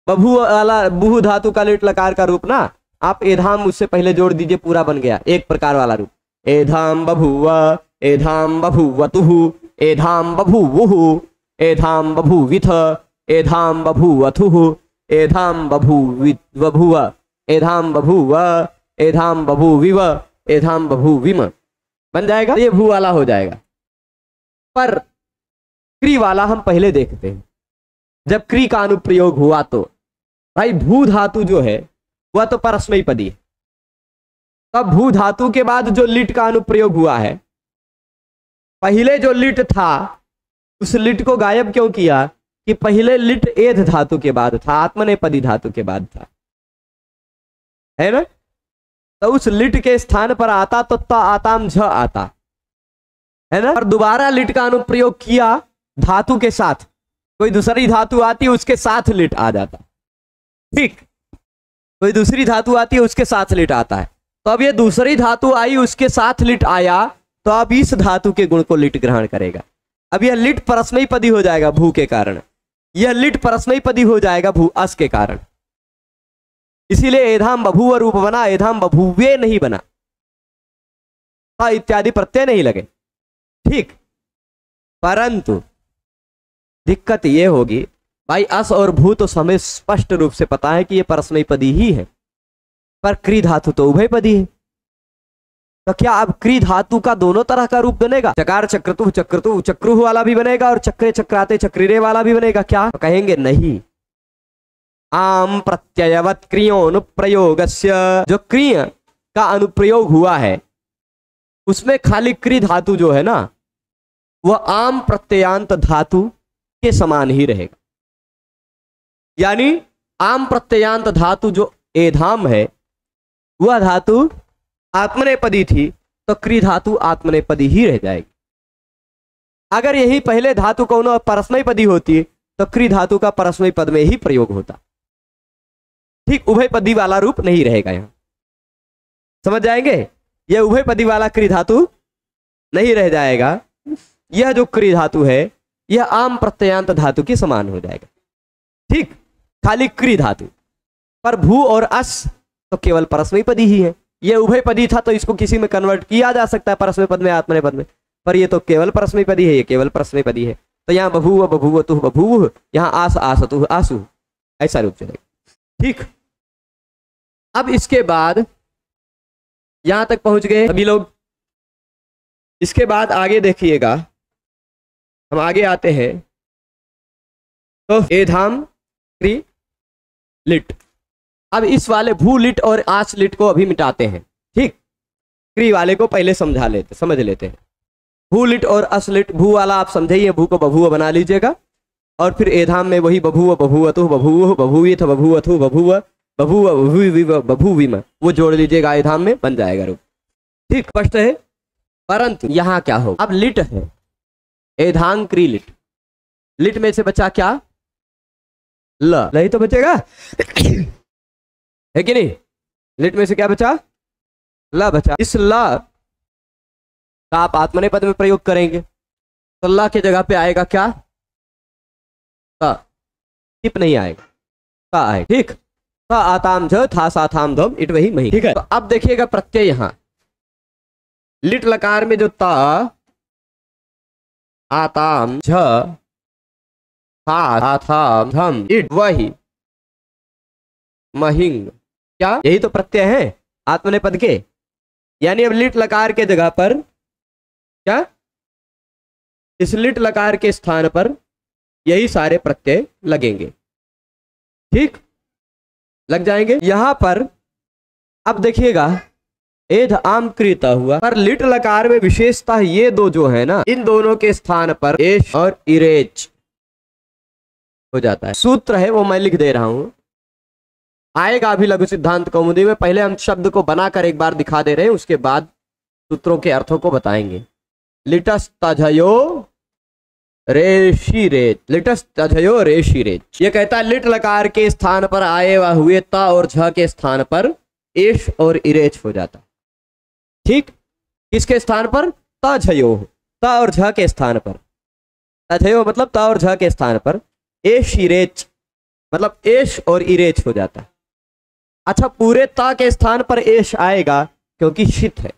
Speaker 1: बभुव वाला बहु धातु का लिट लकार का रूप ना, आप एधाम उससे पहले जोड़ दीजिए, पूरा बन गया एक प्रकार वाला रूप। एधाम बभुव, एधाम बभुवतु, एधाम बभुवुः, एधाम बभुविथ, एधाम बभुवथुः, एधाम बभुव, एधाम बभुव, एधाम बभुविव, एधाम बभुविम। बन जाएगा, ये भू वाला हो जाएगा। पर क्री वाला हम पहले देखते हैं। जब क्री का अनुप्रयोग हुआ तो भाई भू धातु जो है वह तो परस्मयी पदी है। तब भू धातु के बाद जो लिट का अनुप्रयोग हुआ है, पहले जो लिट था उस लिट को गायब क्यों किया? कि पहले लिट एध धातु के बाद था, आत्मनेपदी धातु के बाद था, है ना। तो उस लिट के स्थान पर आता तो त आताम झ आता, है ना। और दोबारा लिट का अनुप्रयोग किया धातु के साथ, कोई दूसरी धातु आती है उसके साथ लिट आ जाता। ठीक, कोई दूसरी धातु आती है उसके साथ लिट आता है। तो अब ये दूसरी धातु आई, उसके साथ लिट आया, तो अब इस धातु के गुण को लिट ग्रहण करेगा। अब यह लिट परस्मयी पदी हो जाएगा भू के कारण, यह लिट परस्मयी पदी हो जाएगा भू अस के कारण। इसीलिए एधाम बभूव रूप बना, एधाम बभूवे नहीं बना, इत्यादि प्रत्यय नहीं लगे। ठीक, परंतु दिक्कत ये होगी भाई, अस और भू तो हमें स्पष्ट रूप से पता है कि ये परस्मयी पदी ही है, पर क्री धातु तो उभय पदी है। तो क्या अब क्री धातु का दोनों तरह का रूप बनेगा? चकार चक्रतु चक्रतु चक्रुह वाला भी बनेगा और चक्रे चक्राते चक्रिरे वाला भी बनेगा क्या? तो कहेंगे नहीं। आम प्रत्ययवत क्रियोनुप्रयोगस्य, जो क्रिय का अनुप्रयोग हुआ है उसमें खाली क्री धातु जो है ना वह आम प्रत्ययांत धातु के समान ही रहेगा। यानी आम प्रत्ययांत धातु जो एधाम है वह धातु आत्मनेपदी थी, तो क्री धातु आत्मनेपदी ही रह जाएगी। अगर यही पहले धातु कौनो परस्मयी पदी होती तो क्री धातु का परस्मयी पद में ही प्रयोग होता। ठीक, उभय पदी वाला रूप नहीं रहेगा। यहां समझ जाएंगे, यह उभय पदी वाला क्री धातु नहीं रह जाएगा। यह जो क्री धातु है यह आम प्रत्ययांत धातु के समान हो जाएगा। ठीक, खाली क्री धातु, पर भू और अस तो केवल परस्मयी पदी ही है। यह उभय पदी था तो इसको किसी में कन्वर्ट किया जा सकता है, परस्मय पद में आत्मनेय पद में, पर ये तो केवल परस्मय पदी है, ये केवल परस्मय पदी है। तो यहाँ बभूव बभूवतुः बभूवुः, यहाँ आस आसतुः आसु, ऐसा रूप चलेगा। ठीक, अब इसके बाद यहां तक पहुंच गए सभी लोग। इसके बाद आगे देखिएगा, हम आगे आते हैं तो एधाम क्री लिट। अब इस वाले भू लिट और आस लिट को अभी मिटाते हैं। ठीक, क्री वाले को पहले समझ लेते हैं। भू लिट और अस लिट, भू वाला आप समझिए, भू को बभूव बना लीजिएगा, और फिर एधाम में वही बभूव बभूवतुः बभूवुः बभूविथ बभूवथु बभूव बभूव बभूविम वो जोड़ लीजिएगा, एधाम में बन जाएगा रूप। ठीक, स्पष्ट है। परंतु यहां क्या हो, अब लिट है एधांग क्री लिट, लिट में से बचा क्या? ल, नहीं तो बचेगा है कि नहीं? लिट में से क्या बचा? ल बचा। इस ल का आप आत्मनेय पद में प्रयोग करेंगे तो ल की जगह पे आएगा क्या? टिप नहीं आएगा, ता आएगा। ठीक, ता आताम झ था साथाम धम इट वही मही। ठीक है, तो अब देखिएगा प्रत्यय यहां लिट लकार में जो ता आताम झ था साथाम धम इट वही महिंग, क्या यही तो प्रत्यय है आत्मनेय पद के? यानी अब लिट लकार के जगह पर क्या, इस लिट लकार के स्थान पर यही सारे प्रत्यय लगेंगे। ठीक, लग जाएंगे यहां पर। अब देखिएगा एध आम कृता हुआ, पर लिट लकार में विशेषता ये दो जो है ना, इन दोनों के स्थान पर एश और इरेच हो जाता है। सूत्र है वो मैं लिख दे रहा हूं, आएगा अभी लघु सिद्धांत कौमुदी में। पहले हम शब्द को बनाकर एक बार दिखा दे रहे हैं, उसके बाद सूत्रों के अर्थों को बताएंगे। लिटस तझयो रेशिरेच, लिटस तझयो रेशिरेच, ये कहता है लिट लकार के स्थान पर आए हुए ता और झ के स्थान पर एश और इरेच हो जाता। ठीक, किसके स्थान पर? तझयो, ता और झ के स्थान पर। तझयो मतलब ता और झ के स्थान पर, एश इरेच मतलब एश और इरेच हो जाता है। अच्छा, पूरे ता के स्थान पर एश आएगा क्योंकि शित है,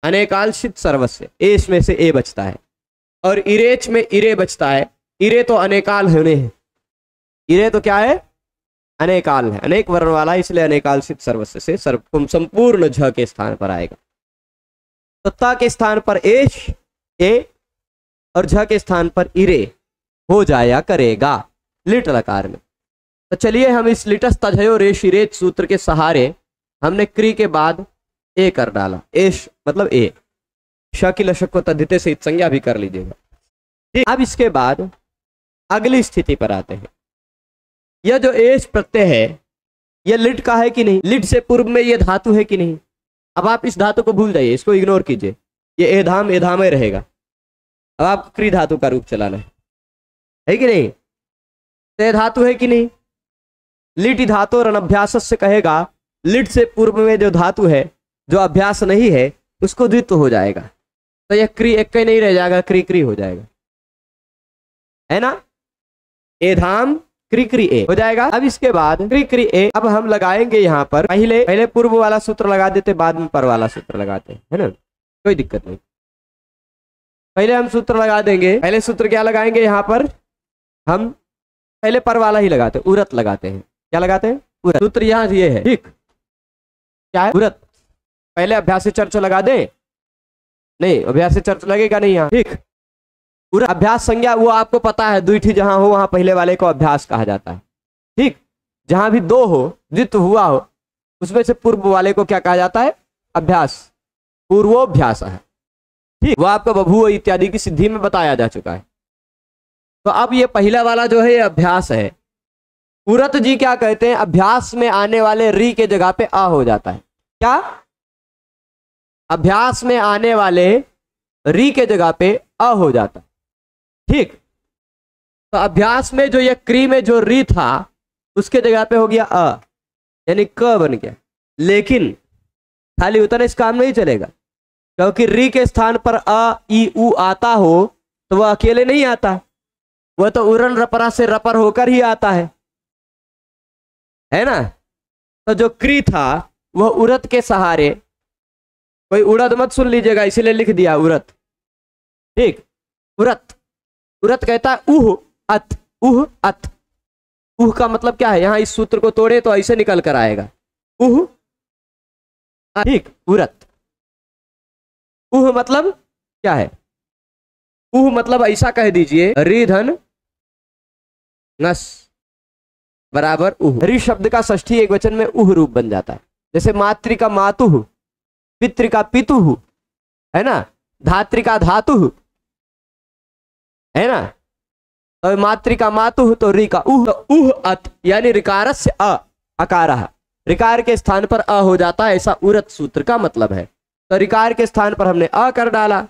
Speaker 1: अनेकाल शित सर्वस्व, एश में से ए बचता है, और इरेच में इरे बचता है। इरे तो अनेकाल होने हैं, इरे तो क्या है? अनेकाल है, अनेक वर्ण वाला, इसलिए अनेकाल शित सर्वस्व से संपूर्ण झ के स्थान पर आएगा। तो ता के स्थान पर एश ए और झ के स्थान पर इरे हो जाया करेगा लिट लकार में। तो चलिए हम इस लिटस तझयो रेशिरेच सूत्र के सहारे हमने क्री के बाद ए कर डाला, एश मतलब ए, श की लशक को तद्धिते से संज्ञा भी कर लीजिएगा। ठीक, अब इसके बाद अगली स्थिति पर आते हैं। यह जो एश प्रत्यय है यह लिट का है कि नहीं? लिट से पूर्व में यह धातु है कि नहीं? अब आप इस धातु को भूल जाइए, इसको इग्नोर कीजिए, ये एधाम एधाम में रहेगा। अब आपको क्री धातु का रूप चलाना है कि नहीं? ते धातु है कि नहीं? लिट धातु और अनभ्यास से कहेगा लिट से पूर्व में जो धातु है जो अभ्यास नहीं है उसको द्वित्व हो जाएगा, तो यह क्री एक ही नहीं रह जाएगा, क्री क्री हो जाएगा, है ना। ए धाम क्री क्री ए हो जाएगा। अब इसके बाद क्री क्री ए, अब हम लगाएंगे यहाँ पर पहले पूर्व वाला सूत्र लगा देते, बाद में पर वाला सूत्र लगाते, है ना, कोई दिक्कत नहीं। पहले हम सूत्र लगा देंगे, पहले सूत्र क्या लगाएंगे, यहाँ पर हम पहले पर वाला ही लगाते, उरत लगाते हैं। क्या लगाते हैं, उरत। सूत्र यहाँ ये है, ठीक, क्या है, उरत। पहले अभ्यास चर्च लगा दे, नहीं अभ्यास चर्च लगेगा नहीं यहाँ, ठीक। पूरा अभ्यास संज्ञा वो आपको पता है, द्विठी जहां हो वहां पहले वाले को अभ्यास कहा जाता है, ठीक। जहां भी दो हो, द्वित्व हुआ हो, उसमें से पूर्व वाले को क्या कहा जाता है, अभ्यास, पूर्वोभ्यास है, ठीक। वो आपको बभूव इत्यादि की सिद्धि में बताया जा चुका है। तो अब ये पहला वाला जो है ये अभ्यास है। उरत जी क्या कहते हैं, अभ्यास में आने वाले री के जगह पे आ हो जाता है। क्या, अभ्यास में आने वाले री के जगह पे अ हो जाता है, ठीक। तो अभ्यास में जो ये क्री में जो री था उसके जगह पे हो गया अ, यानी क बन गया। लेकिन खाली उतना इस काम नहीं चलेगा, क्योंकि री के स्थान पर अ ई उ आता हो तो वह अकेले नहीं आता, वह तो उरन रपरा से रपर होकर ही आता है ना। तो जो क्री था वह उरत के सहारे, कोई उड़द मत सुन लीजिएगा इसीलिए लिख दिया उरत, ठीक। उरत, उरत कहता है उह अत, उह अत। उह का मतलब क्या है, यहां इस सूत्र को तोड़े तो ऐसे निकल कर आएगा, उह, ठीक, उरत। उह मतलब क्या है, उह मतलब ऐसा कह दीजिए, री धन नस बराबर उह। री शब्द का षष्ठी एक वचन में उह रूप बन जाता है, जैसे मातृका मातुह, पितृका पितुह, है ना, धात्रिका धातुह, है ना। तो मातृका मातुह तो री का उह, तो उह अत यानी ऋकारस्य अ, अकारः, ऋकार के स्थान पर अ हो जाता है, ऐसा उरत सूत्र का मतलब है। तो ऋकार के स्थान पर हमने अ कर डाला,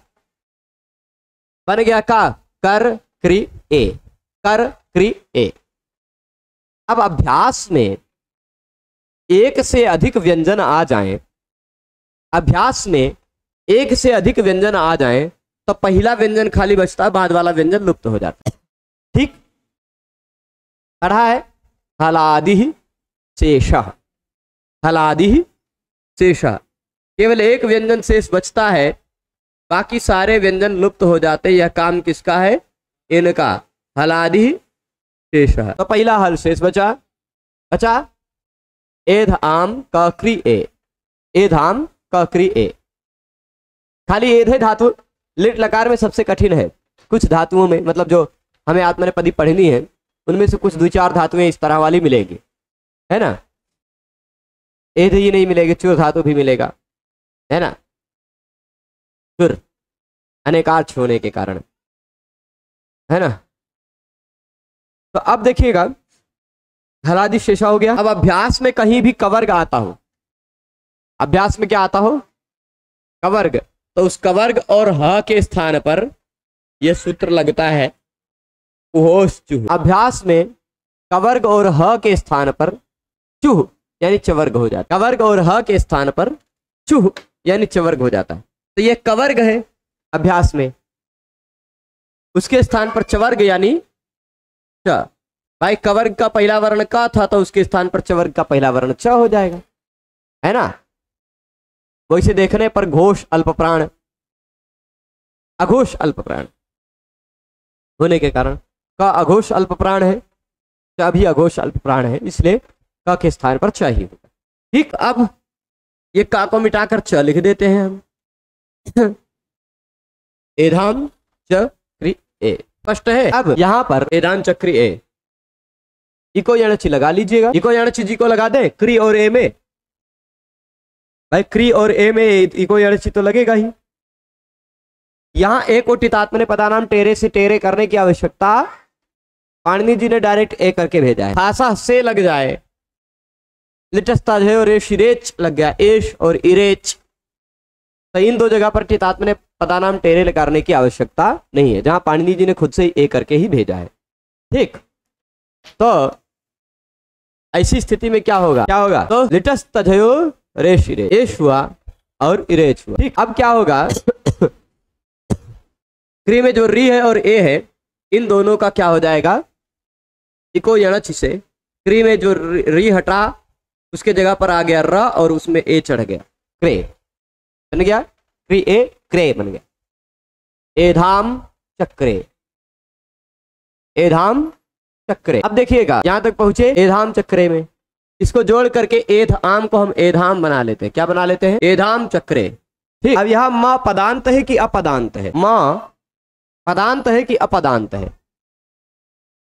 Speaker 1: बन गया का, कर क्री ए, कर क्री ए। अब अभ्यास में एक से अधिक व्यंजन आ जाएं, अभ्यास में एक से अधिक व्यंजन आ जाएं तो पहला व्यंजन खाली बचता है, बाद वाला व्यंजन लुप्त हो जाता है, ठीक। पढ़ा है, हलादि शेषः, हलादि शेषः, केवल एक व्यंजन शेष बचता है, बाकी सारे व्यंजन लुप्त हो जाते। यह काम किसका है, इनका, हलादि शेषः। तो पहला हल शेष बचा, एध आम क क्री ए, एध आम क क्री ए। खाली एध है धातु, लिट लकार में सबसे कठिन है। कुछ धातुओं में, मतलब जो हमें आत्मनेपदी पढ़नी है उनमें से कुछ 2-4 धातुएं इस तरह वाली मिलेगी, है ना। एध ही नहीं मिलेगी, चुर धातु भी मिलेगा, है ना, चुर अनेकार्थ होने के कारण, है ना। तो अब देखिएगा हलादि शेषा हो गया। अब अभ्यास में कहीं भी कवर्ग आता हो, अभ्यास में क्या आता हो, कवर्ग, तो उस कवर्ग और ह के स्थान पर यह सूत्र लगता है उहोस चुह। अभ्यास में कवर्ग और ह के स्थान पर चुह यानी चवर्ग हो जाता है, कवर्ग और ह के स्थान पर चुह यानी चवर्ग हो जाता है। तो यह कवर्ग है अभ्यास में, उसके स्थान पर चवर्ग यानी च। भाई कवर्ग का पहला वर्ण का था तो उसके स्थान पर चवर्ग का पहला वर्ण च हो जाएगा, है ना। वैसे देखने पर घोष अल्प प्राण, अघोष अल्प प्राण होने के कारण का अघोष अल्प प्राण है, च भी अघोष अल्प प्राण है, इसलिए क के स्थान पर च ही होगा, ठीक। अब ये का को मिटाकर च लिख देते हैं हम, एधाम चक्री ए, स्पष्ट है। अब यहां पर एदान चक्री ए, इको यणची लगा लीजिएगा, इको यणची जी को लगा दे क्री और ए में, भाई क्री और ए में इको यणची तो लगेगा ही। यहां एक ओटितात्मने पदानाम टेरे से टेरे करने की आवश्यकता पाणिनि जी ने डायरेक्ट ए करके भेजा है, खासा से लग जाए, लिटस्ता और रेच लग गया, एश और इरेच, तो इन दो जगह पर टितात्मने पदानाम टेरे करने की आवश्यकता नहीं है, जहां पाणिनि जी ने खुद से ही ए करके ही भेजा है, ठीक। तो ऐसी स्थिति में क्या होगा, तो लिटस तजयो रेशिरे, एश हुआ और इरेच हुआ। ठीक, अब क्या होगा क्री में जो री है और ए है, इन दोनों का क्या हो जाएगा, इको यणच से क्री में जो री हटा उसके जगह पर आ गया र और उसमें ए चढ़ गया, क्रे बन गया, क्री ए क्रे बन गया। एधाम चक्रे, एधाम चक्रे। अब देखिएगा यहां तक पहुंचे एधाम चक्रे में, इसको जोड़ करके एध आम को हम एधाम बना लेते हैं। क्या बना लेते हैं, एधाम चक्रे। ठीक, अब यहां मां पदांत है कि अपदांत है, मां पदांत है कि अपदांत है,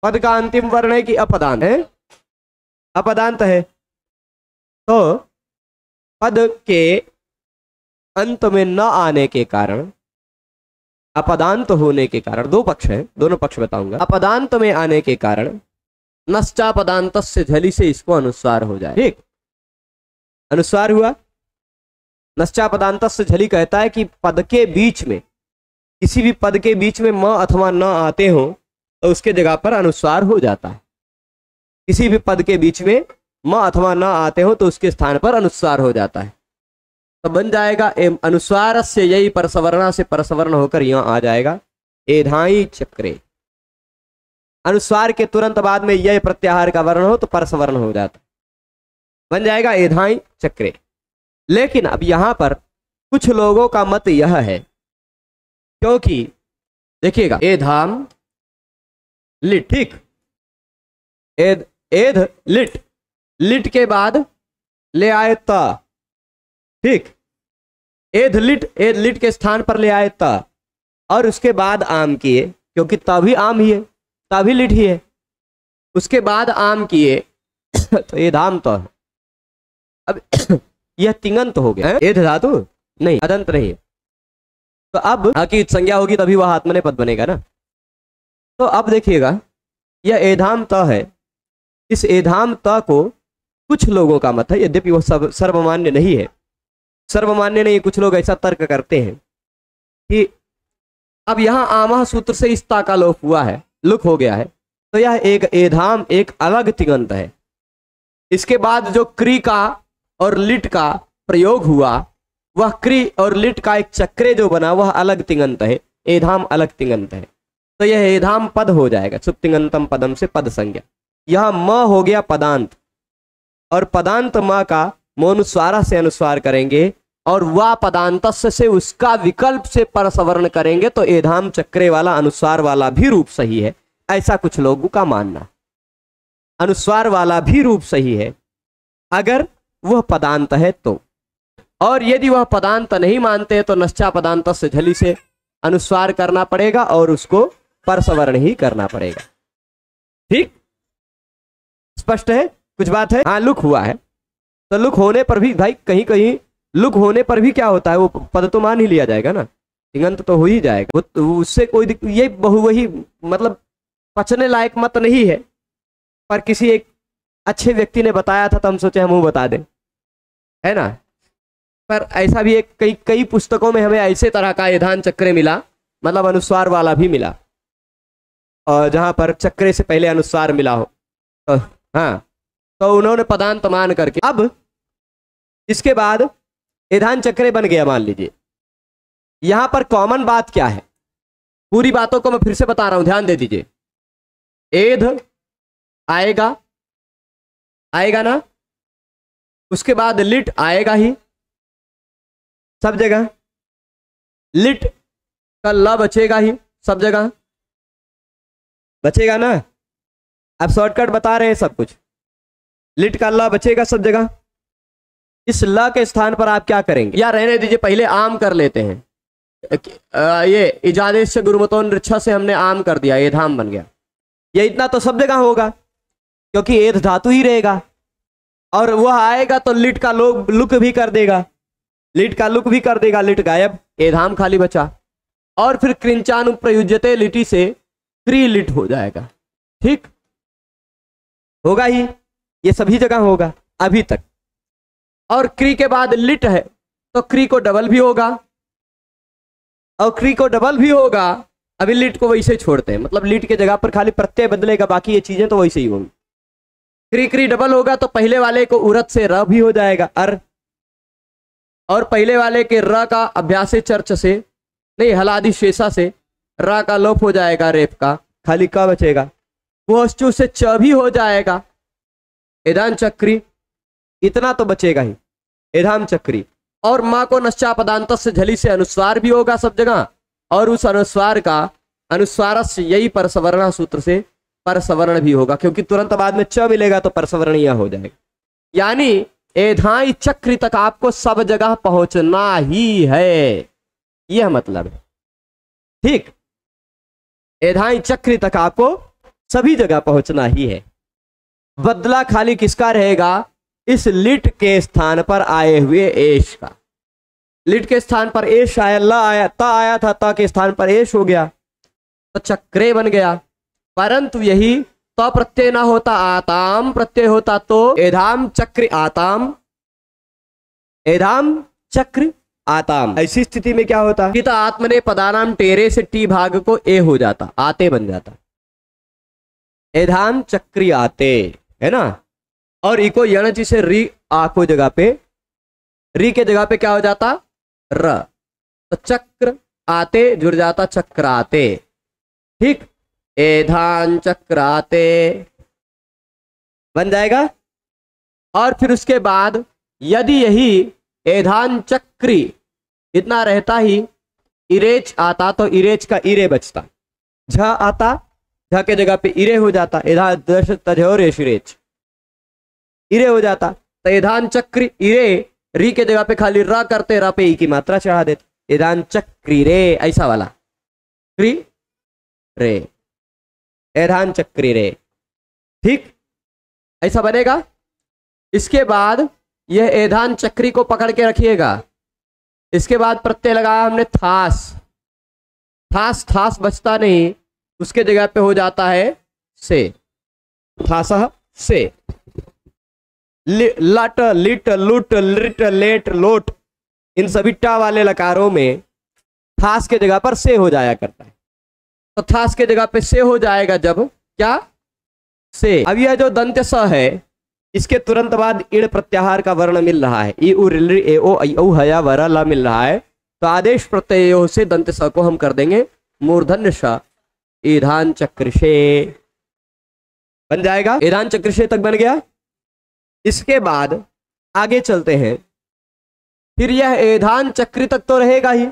Speaker 1: पद का अंतिम वर्ण है कि अपदांत है, अपदांत है। तो पद के अंत में न आने के कारण, अपदांत होने के कारण, दो पक्ष है, दोनों पक्ष बताऊंगा, अपदांत में आने के कारण नश्चापदांत से झली से इसको अनुस्वार हो जाए। ठीक, अनुस्वार हुआ। नश्चापदांत से झली कहता है कि पद के बीच में, किसी भी पद के बीच में म अथवा न आते हो तो उसके जगह पर अनुस्वार हो जाता है। किसी भी पद के बीच में म अथवा न आते हो तो उसके स्थान पर अनुस्वार हो जाता है। तो बन जाएगा अनुस्वार से यही परसवर्णा से परसवर्ण होकर यहां आ जाएगा एधाई चक्रे। अनुस्वार के तुरंत बाद में यह प्रत्याहार का वर्ण हो तो परसवर्ण हो जाता, बन जाएगा एधाई चक्रे। लेकिन अब यहां पर कुछ लोगों का मत यह है, क्योंकि देखिएगा एधाम लिट, ठीक, एध एध लिट, लिट के बाद ले आए त, ठीक, एध लिट के स्थान पर ले आए त और उसके बाद आम किए, क्योंकि तभी आम ही है, तभी लिट ही है, उसके बाद आम किए तो एधाम तो है। अब यह तिङंत हो गया, एध धातु नहीं, अदंत नहीं है। तो अब की संज्ञा होगी तभी वह आत्मनेपद बनेगा ना। तो अब देखिएगा यह एधाम त है, इस एधाम त को कुछ लोगों का मत है, यद्यपि वह सब सर्वमान्य नहीं है, सर्वमान्य नहीं, कुछ लोग ऐसा तर्क करते हैं कि अब यहां आमह सूत्र से इस ता का लोप हुआ है, लुक हो गया है, तो यह एक एधाम एक अलग तिङंत है। इसके बाद जो क्री का और लिट का प्रयोग हुआ, वह क्री और लिट का एक चक्रे जो बना वह अलग तिङंत है, एधाम अलग तिङंत है। तो यह एधाम पद हो जाएगा, सुप तिङंतम पदम से पद संज्ञा। यह म हो गया पदांत, और पदांत म का मोनुस्वारा से अनुस्वार करेंगे और वह पदांत से उसका विकल्प से परसवर्ण करेंगे तो एधाम चक्रे वाला अनुस्वार वाला भी रूप सही है, ऐसा कुछ लोगों का मानना। अनुस्वार वाला भी रूप सही है अगर वह पदांत है तो, और यदि वह पदांत नहीं मानते तो नश्चा पदांत से झली से अनुस्वार करना पड़ेगा और उसको परसवर्ण ही करना पड़ेगा। ठीक, स्पष्ट है, कुछ बात है। हाँ, लुक हुआ है, तो लुक होने पर भी भाई कहीं कहीं लुक होने पर भी क्या होता है, वो पद तो मान ही लिया जाएगा ना, तिङंत तो हो ही जाएगा, उससे कोई ये वही मतलब पचने लायक मत नहीं है, पर किसी एक अच्छे व्यक्ति ने बताया था तो हम सोचे हम वो बता दें, है ना। पर ऐसा भी एक कई पुस्तकों में हमें ऐसे तरह का एधान चक्रे मिला, मतलब अनुस्वार वाला भी मिला, और जहां पर चक्रे से पहले अनुस्वार मिला हो तो हाँ, तो उन्होंने पदांत मान करके, अब इसके बाद एधान चक्रे बन गया। मान लीजिए यहां पर कॉमन बात क्या है, पूरी बातों को मैं फिर से बता रहा हूं, ध्यान दे दीजिए। एध आएगा, आएगा ना, उसके बाद लिट आएगा ही सब जगह, लिट का ल बचेगा ही सब जगह, बचेगा ना। अब शॉर्टकट बता रहे हैं सब कुछ, लिट का ल बचेगा सब जगह। इस ल के स्थान पर आप क्या करेंगे, या रहने दीजिए, पहले आम कर लेते हैं। ये इजादेश से गुरुमतोन रिच्छा से हमने आम कर दिया, एधाम बन गया। ये इतना तो सब जगह होगा क्योंकि एध धातु ही रहेगा, और वह आएगा तो लिट का लुक भी कर देगा, लिट का लुक भी कर देगा, लिट गायब, एधाम खाली बचा, और फिर कृंचानुप्रयुज्यते लिटि से क्री लिट हो जाएगा। ठीक, होगा ही, ये सभी जगह होगा अभी तक। और क्री के बाद लिट है तो क्री को डबल भी होगा, और क्री को डबल भी होगा। अभी लिट को वैसे छोड़ते हैं, मतलब लिट के जगह पर खाली प्रत्यय बदलेगा, बाकी ये चीजें तो वैसे ही होंगी। क्री क्री डबल होगा तो पहले वाले को उरत से र भी हो जाएगा, अर, और पहले वाले के र का अभ्यास चर्च से नहीं हलादि शेषा से र का लोप हो जाएगा, रेप का खाली क बचेगा, वो अश्चु से च भी हो जाएगा, एधान चक्री इतना तो बचेगा ही, एधाम चक्री। और माँ को नश्चा पदांत से झली से अनुस्वार भी होगा सब जगह, और उस अनुस्वार का अनुस्वारस्य यही परसवर्ण सूत्र से परसवर्ण भी होगा, क्योंकि तुरंत बाद में च मिलेगा तो परसवर्ण यह हो जाएगा। यानी एधाई चक्री तक आपको सब जगह पहुंचना ही है, यह मतलब है। ठीक, एधाई चक्री तक आपको सभी जगह पहुंचना ही है। बदला खाली किसका रहेगा? इस लिट के स्थान पर आए हुए एश का। लिट के स्थान पर एश आया, ल आया, त आया था, त के स्थान पर एश हो गया तो चक्रे बन गया। परंतु यही तो प्रत्यय ना होता, आताम प्रत्यय होता तो एधाम चक्र आताम, एधाम चक्र आताम। ऐसी स्थिति में क्या होता कि आत्मने पदानाम टेरे से टी भाग को ए हो जाता, आते बन जाता, एधाम चक्री आते, है ना। और इको यणचि से री आको जगह पे, री के जगह पे क्या हो जाता? र, तो चक्र आते जुड़ जाता चक्राते। ठीक, एधान चक्राते बन जाएगा। और फिर उसके बाद यदि यही एधान चक्री इतना रहता ही इरेच आता तो इरेच का इरे बचता, झ आता, झ के जगह पे इरे हो जाता, एधा दश तजोरेश इरेच इरे हो जाता। तो एधान चक्री इरे, री के जगह पे खाली र करते, र पे ई की मात्रा चढ़ा देते, एधान चक्री रे, ऐसा वाला क्री रे, एधान चक्री रे। ठीक, ऐसा बनेगा। इसके बाद यह एधान चक्री को पकड़ के रखिएगा। इसके बाद प्रत्यय लगाया हमने थास, थास थास बचता नहीं, उसके जगह पे हो जाता है से, थास से। लट लिट लुट लिट लेट लोट, इन सभी टा वाले लकारों में थास के जगह पर से हो जाया करता है। तो थास के जगह पे से हो जाएगा जब क्या? से। अब यह जो दंत्य स है, इसके तुरंत बाद इड़ प्रत्याहार का वर्ण मिल रहा है, ई उ रिल ए ओ ऐ औ हया वर ल मिल रहा है। तो आदेश प्रत्ययों से दंत्य स को हम कर देंगे मूर्धन्य श, ईधान चक्रशे बन जाएगा। ईधान चक्रशे तक बन गया। इसके बाद आगे चलते हैं। फिर यह एधान चक्री तक तो रहेगा ही,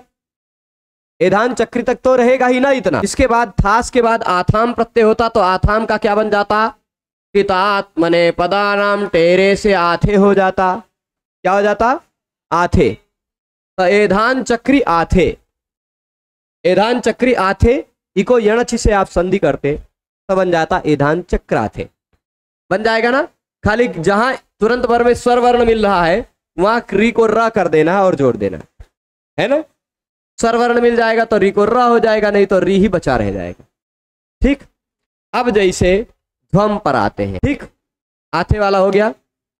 Speaker 1: एधान चक्री तक तो रहेगा ही ना इतना। इसके बाद थास के बाद आथाम प्रत्यय होता तो आथाम का क्या बन जाता? कितात्मने पदानाम टेरे से आथे हो जाता। क्या हो जाता? आथे। तो एधान चक्री आथे, एधान चक्री आथे, इको यणचि से आप संधि करते तो बन जाता एधान चक्राथे। बन जाएगा ना। खाली जहां तुरंत भर में स्वर वर्ण मिल रहा है वहां री को र कर देना और जोड़ देना, है ना। स्वर वर्ण मिल जाएगा तो री को र हो जाएगा, नहीं तो री ही बचा रह जाएगा। ठीक, अब जैसे ध्वम पर आते हैं। ठीक, आथे वाला हो गया,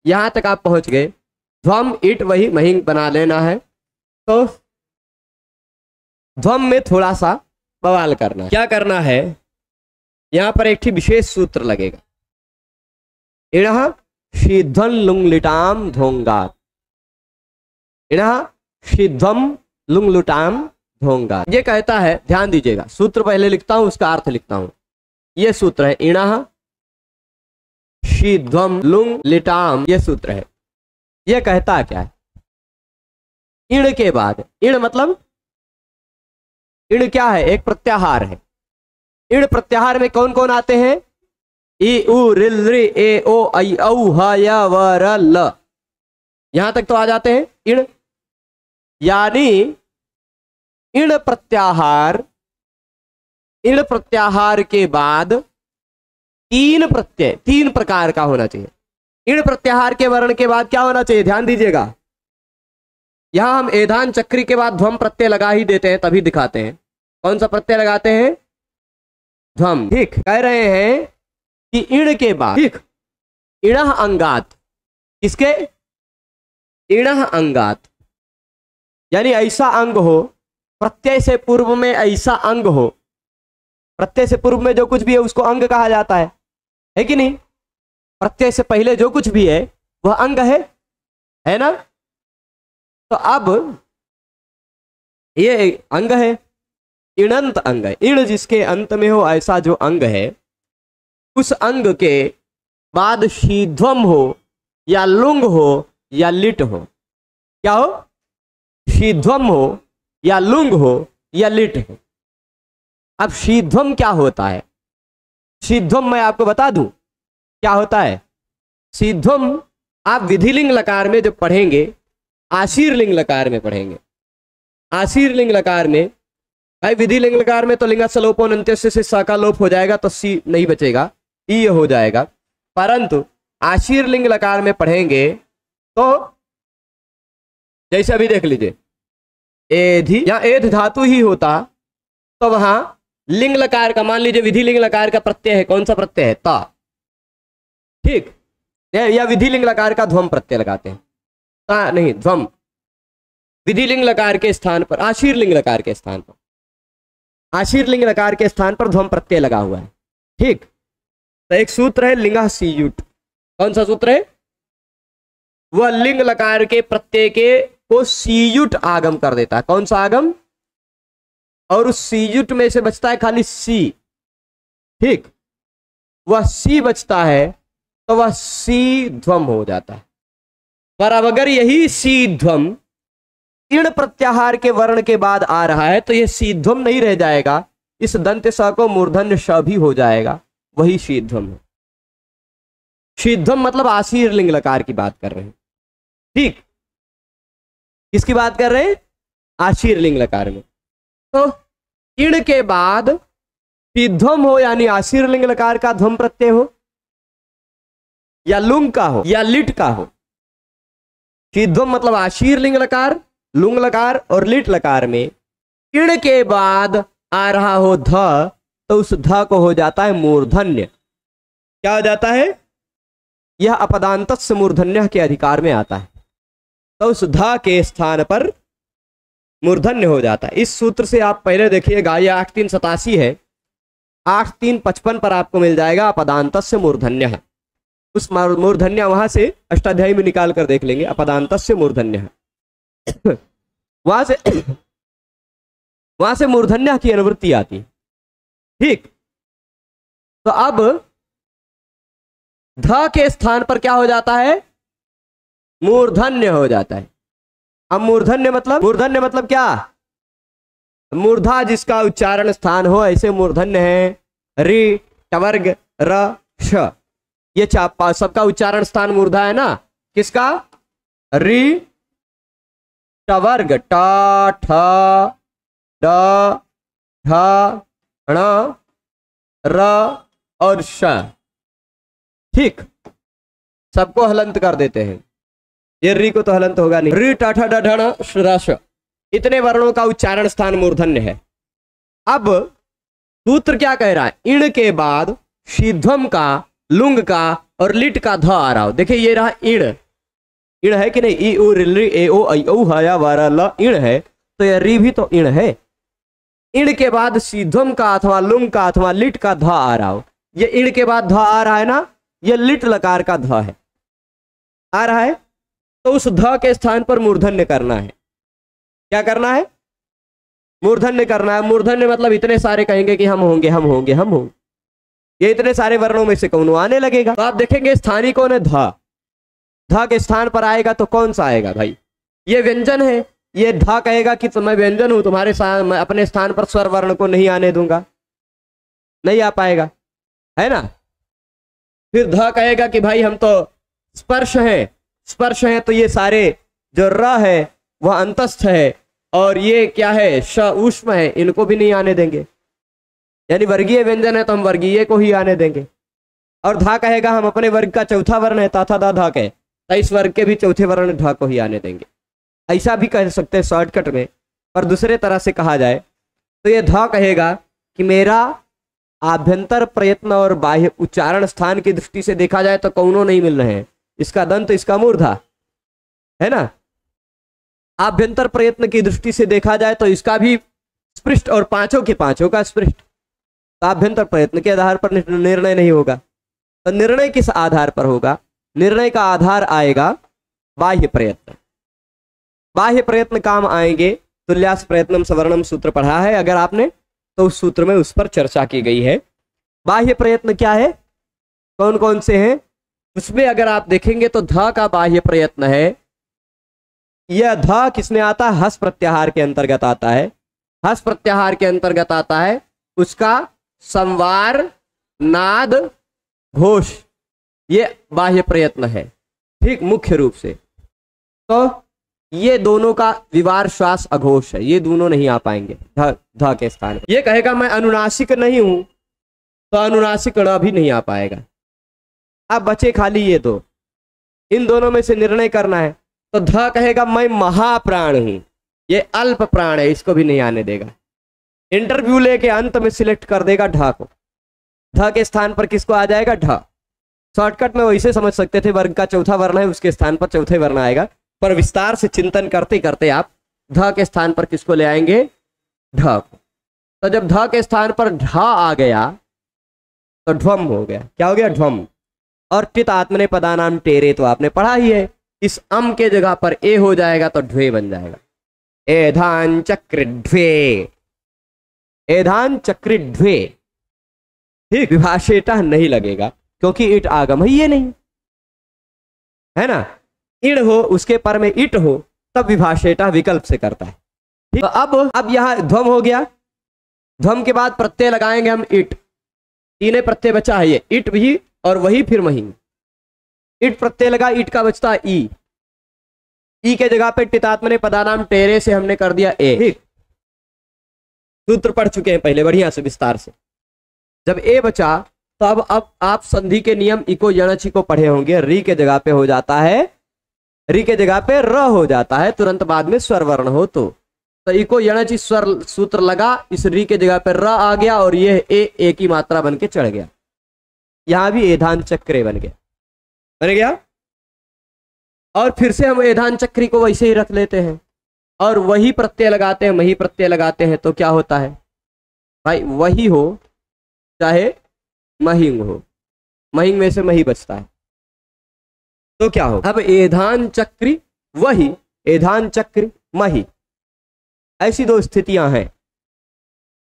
Speaker 1: यहां तक आप पहुंच गए। ध्वम इट वही महिंग बना लेना है। तो ध्वम में थोड़ा सा बवाल करना, क्या करना है, यहां पर एक विशेष सूत्र लगेगा। इणः शीध्वन लुंगलिटाम धोंगात, इणः शीध्वम लुंगलुटाम धोंगात। ये कहता है, ध्यान दीजिएगा, सूत्र पहले लिखता हूं उसका अर्थ लिखता हूं। ये सूत्र है इणः शीध्वम लुंग लिटाम, ये सूत्र है। ये कहता क्या है? इण के बाद, इण मतलब इण क्या है? एक प्रत्याहार है। इण प्रत्याहार में कौन कौन आते हैं? ई उ रिल रि ए ओ ऐ औ ह य व र ल, यहां तक तो आ जाते हैं इण। यानी इण प्रत्याहार, इण प्रत्याहार के बाद तीन प्रत्यय, तीन प्रकार का होना चाहिए। इण प्रत्याहार के वर्ण के बाद क्या होना चाहिए? ध्यान दीजिएगा, यहां हम एधान चक्री के बाद ध्वम प्रत्यय लगा ही देते हैं, तभी दिखाते हैं। कौन सा प्रत्यय लगाते हैं? ध्वम। ठीक, कह रहे हैं कि इण के बाद, ठीक, इणः अंगात, किसके? इणः अंगात, यानी ऐसा अंग हो, प्रत्यय से पूर्व में ऐसा अंग हो, प्रत्यय से पूर्व में जो कुछ भी है उसको अंग कहा जाता है कि नहीं? प्रत्यय से पहले जो कुछ भी है वह अंग है ना। तो अब ये अंग है, इणंत अंग है। इण जिसके अंत में हो ऐसा जो अंग है, उस अंग के बाद शीध्वम हो या लुंग हो या लिट हो। क्या हो? शीध्वम हो या लुंग हो या लिट हो। अब शीध्वम क्या होता है? शीध्वम मैं आपको बता दूं क्या होता है। शीध्वम आप विधिलिंग लकार में जब पढ़ेंगे, आशीर्लिंग लकार में पढ़ेंगे। आशीर्लिंग लकार में, भाई विधिलिंग लकार में तो लिंगा सलोपो अंत्य से सा का लोप हो जाएगा तो सी नहीं बचेगा, ई हो जाएगा। परंतु आशीर्लिंग लकार में पढ़ेंगे तो जैसे अभी देख लीजिए, एधि या एध धातु ही होता तो वहां लिंग लकार का, मान लीजिए विधि लिंग लकार का प्रत्यय है, कौन सा प्रत्यय है? ता। ठीक, या विधि लिंग लकार का ध्वम प्रत्यय लगाते हैं, ता नहीं ध्वम। विधि लिंग लकार के स्थान पर, आशीर्लिंग लकार के स्थान पर, आशीर्लिंग लकार के स्थान पर ध्वम प्रत्यय लगा हुआ है। ठीक, तो एक सूत्र है लिंगा सीयुट। कौन सा सूत्र है? वह लिंग लकार के प्रत्यय के को सीयुट आगम कर देता है। कौन सा आगम? और उस सीयुट में से बचता है खाली सी। ठीक, वह सी बचता है तो वह सी ध्वम हो जाता है। पर अब अगर यही सी ध्वम इण प्रत्याहार के वर्ण के बाद आ रहा है तो यह सी ध्वम नहीं रह जाएगा, इस दंत स को मूर्धन्य श भी हो जाएगा, वही शीध्वम है। शीध्वम मतलब आशीर्लिंग लकार की बात कर रहे हैं। ठीक, किसकी बात कर रहे हैं? आशीर्लिंग लकार में। तो इण के बाद शीध्वम हो यानी आशीर्लिंग लकार का ध्वम प्रत्यय हो, या लुंग का हो या लिट का हो। शीध्वम मतलब आशीर्लिंग लकार, लुंग लकार और लिट लकार में इण के बाद आ रहा हो ध, तो उस ध को हो जाता है मूर्धन्य। क्या हो जाता है? यह अपदान्तस्य मूर्धन्य के अधिकार में आता है, तो उस ध के स्थान पर मूर्धन्य हो जाता है। इस सूत्र से आप पहले देखिएगा, यह 8387 है, 8355 पर आपको मिल जाएगा अपदान्तस्य मूर्धन्य है। उस मूर्धन्य वहां से अष्टाध्यायी में निकाल कर देख लेंगे, अपदान्तस्य मूर्धन्य है। वहां से मूर्धन्य की अनुवृत्ति आती है। ठीक, तो अब ध के स्थान पर क्या हो जाता है? मूर्धन्य हो जाता है। अब मूर्धन्य मतलब क्या? मूर्धा जिसका उच्चारण स्थान हो, ऐसे मूर्धन्य है रि टवर्ग र श, ये चापा सबका उच्चारण स्थान मूर्धा है ना। किसका? रि टवर्ग टा ठ ड ढ ण र और श। ठीक, सबको हलंत कर देते हैं। ये री को तो हलंत होगा नहीं, री टा ठ ड ढ ण र श, इतने वर्णों का उच्चारण स्थान मूर्धन्य है। अब सूत्र क्या कह रहा है? इण के बाद शीध्वम का, लुंग का और लिट का ध आ रहा हो। देखिए ये रहा इण, इण है कि नहीं? ई उ रि ए ओ ऐ औ ह या व र ल, इण है, तो यह री भी तो इण है। इण के बाद शीध्वम का अथवा लुंग का अथवा लिट का ध आ रहा हो। ये इण के बाद ध आ रहा है ना, ये लिट लकार का ध है, आ रहा है, तो उस ध के स्थान पर मूर्धन्य करना है। क्या करना है? मूर्धन्य करना है। मूर्धन्य मतलब इतने सारे कहेंगे कि हम होंगे, हम होंगे, हम होंगे, ये इतने सारे वर्णों में से कौन आने लगेगा। तो आप देखेंगे स्थानीय कौन है? ध। ध के स्थान पर आएगा तो कौन सा आएगा भाई? ये व्यंजन है। ये ध कहेगा कि मैं व्यंजन हूं, तुम्हारे मैं अपने स्थान पर स्वर वर्ण को नहीं आने दूंगा, नहीं आ पाएगा, है ना। फिर ध कहेगा कि भाई हम तो स्पर्श हैं, स्पर्श हैं, तो ये सारे जो र है वह अंतस्थ है, और ये क्या है? श ऊष्म है, इनको भी नहीं आने देंगे। यानी वर्गीय व्यंजन है तो हम वर्गीय को ही आने देंगे। और धा कहेगा हम अपने वर्ग का चौथा वर्ण है, ता था दा धा के, तो इस वर्ग के भी चौथे वर्ण ढ को ही आने देंगे। ऐसा भी कह सकते हैं शॉर्टकट में। और दूसरे तरह से कहा जाए तो ये ध कहेगा कि मेरा आभ्यंतर प्रयत्न और बाह्य उच्चारण स्थान की दृष्टि से देखा जाए तो कौनों नहीं मिल रहे हैं। इसका दंत, इसका मूर्धा, है ना। आभ्यंतर प्रयत्न की दृष्टि से देखा जाए तो इसका भी स्पृष्ट और पांचों के पांचों का स्पृष्ट। तो आभ्यंतर प्रयत्न के आधार पर निर्णय नहीं होगा, तो निर्णय किस आधार पर होगा? निर्णय का आधार आएगा बाह्य प्रयत्न। बाह्य प्रयत्न काम आएंगे। तुल्यास प्रयत्नम सवर्णम सूत्र पढ़ा है अगर आपने, तो उस सूत्र में उस पर चर्चा की गई है। बाह्य प्रयत्न क्या है, कौन कौन से हैं, उसमें अगर आप देखेंगे तो ध का बाह्य प्रयत्न है। यह ध किसमें आता है, हस प्रत्याहार के अंतर्गत आता है। हस प्रत्याहार के अंतर्गत आता है, उसका संवार नाद घोष, ये बाह्य प्रयत्न है, ठीक, मुख्य रूप से। तो ये दोनों का विवार श्वास अघोष है, ये दोनों नहीं आ पाएंगे ध के स्थान। ये कहेगा मैं अनुनासिक नहीं हूं, तो अनुनासिक ण भी नहीं आ पाएगा। अब बचे खाली ये दो, इन दोनों में से निर्णय करना है। तो ध कहेगा मैं महाप्राण हूं, ये अल्प प्राण है, इसको भी नहीं आने देगा। इंटरव्यू लेके अंत में सिलेक्ट कर देगा ढ को। ध के स्थान पर किसको आ जाएगा, ढ। शॉर्टकट में वैसे समझ सकते थे, वर्ग का चौथा वर्ण है, उसके स्थान पर चौथे वर्ण आएगा, पर विस्तार से चिंतन करते करते आप ध के स्थान पर किसको ले आएंगे, ढ को। तो जब ध के स्थान पर ढ आ गया तो ध्वम हो गया। क्या हो गया, ध्वम। और टित आत्मने पदानाम टेरे तो आपने पढ़ा ही है, इस अम के जगह पर ए हो जाएगा तो ढ्वे बन जाएगा। एधान चक्र ढ्वे, एधान चक्र ढ्वे, ठीक। विभाषेटा नहीं लगेगा क्योंकि इट आगम है, ये नहीं है ना। इण हो उसके पर में इट हो तब विभाषेटा विकल्प से करता है, ठीक। तो अब यहां ध्वम हो गया। ध्वम के बाद प्रत्यय लगाएंगे हम इट, तीन प्रत्यय बचा है, ये इट भी और वही फिर मही। इट प्रत्यय लगा, इट का बचता है ई के जगह पे टितात्मने पदानाम टेरे से हमने कर दिया ए, ठीक। सूत्र पढ़ चुके हैं पहले बढ़िया से विस्तार से। जब ए बचा तो अब आप संधि के नियम इको यणची को पढ़े होंगे। री के जगह पे हो जाता है, री के जगह पे र हो जाता है, तुरंत बाद में स्वर वर्ण हो तो इको यणची स्वर सूत्र लगा, इस री के जगह पे र आ गया और ये ए की मात्रा बन के चढ़ गया। यहां भी एधान चक्रे बन गया। और फिर से हम एधान चक्री को वैसे ही रख लेते हैं और वही प्रत्यय लगाते हैं, मही प्रत्यय लगाते हैं, तो क्या होता है भाई, वही हो चाहे महिंग हो, महिंग में से मही बचता है, तो क्या हो। अब एधान चक्री वही, एधान चक्री मही, ऐसी दो स्थितियां हैं।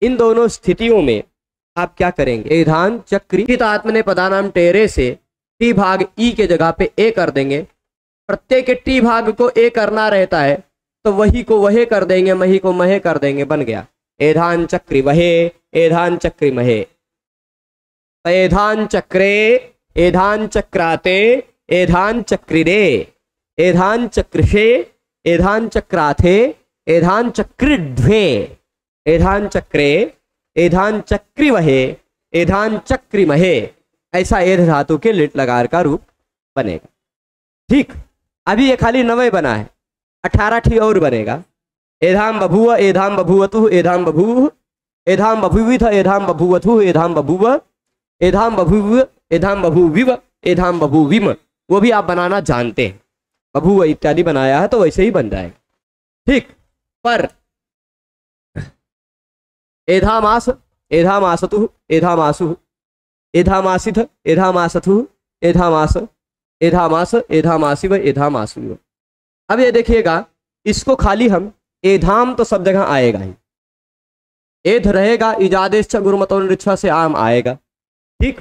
Speaker 1: इन दोनों स्थितियों में आप क्या करेंगे, एधान चक्री टित आत्मने पदानाम टेरे से टी भाग ई के जगह पे ए कर देंगे। प्रत्यय के टी भाग को ए करना रहता है तो वही को वहे कर देंगे, मही को महे कर देंगे, बन गया एधान चक्री वहे, एधान चक्री महे। एधान चक्रे, एधान चक्राते, एधान चक्रिरे, एधान चक्रिषे, एधान चक्राथे, एधान चक्रिध्वे, एधान चक्रे, एधान चक्रिवहे, एधान चक्रिमहे। ऐसा एध धातु के लिट लकार का रूप बनेगा, ठीक। अभी ये खाली 9 बना है, 18 ठी और बनेगा। एधाम बभुव, एधाम बभुवतु, एधाम बभुव, एधाम बभुविथ, एधाम बभुवथु, एधाम बभुव, एधाम बभुव, एधाम बभुविव, एधाम बभुविम। वो भी आप बनाना जानते हैं, बभुव इत्यादि बनाया है तो वैसे ही बन जाएगा, ठीक। पर एधामास, एधामासतु, एधामासु, एधामासिथ, एधामासथु, एधामास, एधामास, एधामासिव, एधामासु। अब ये देखिएगा, इसको खाली हम एधाम तो सब जगह आएगा ही, एध रहेगा, इजादेश च गुरुमतो निरच्छ से आम आएगा, ठीक,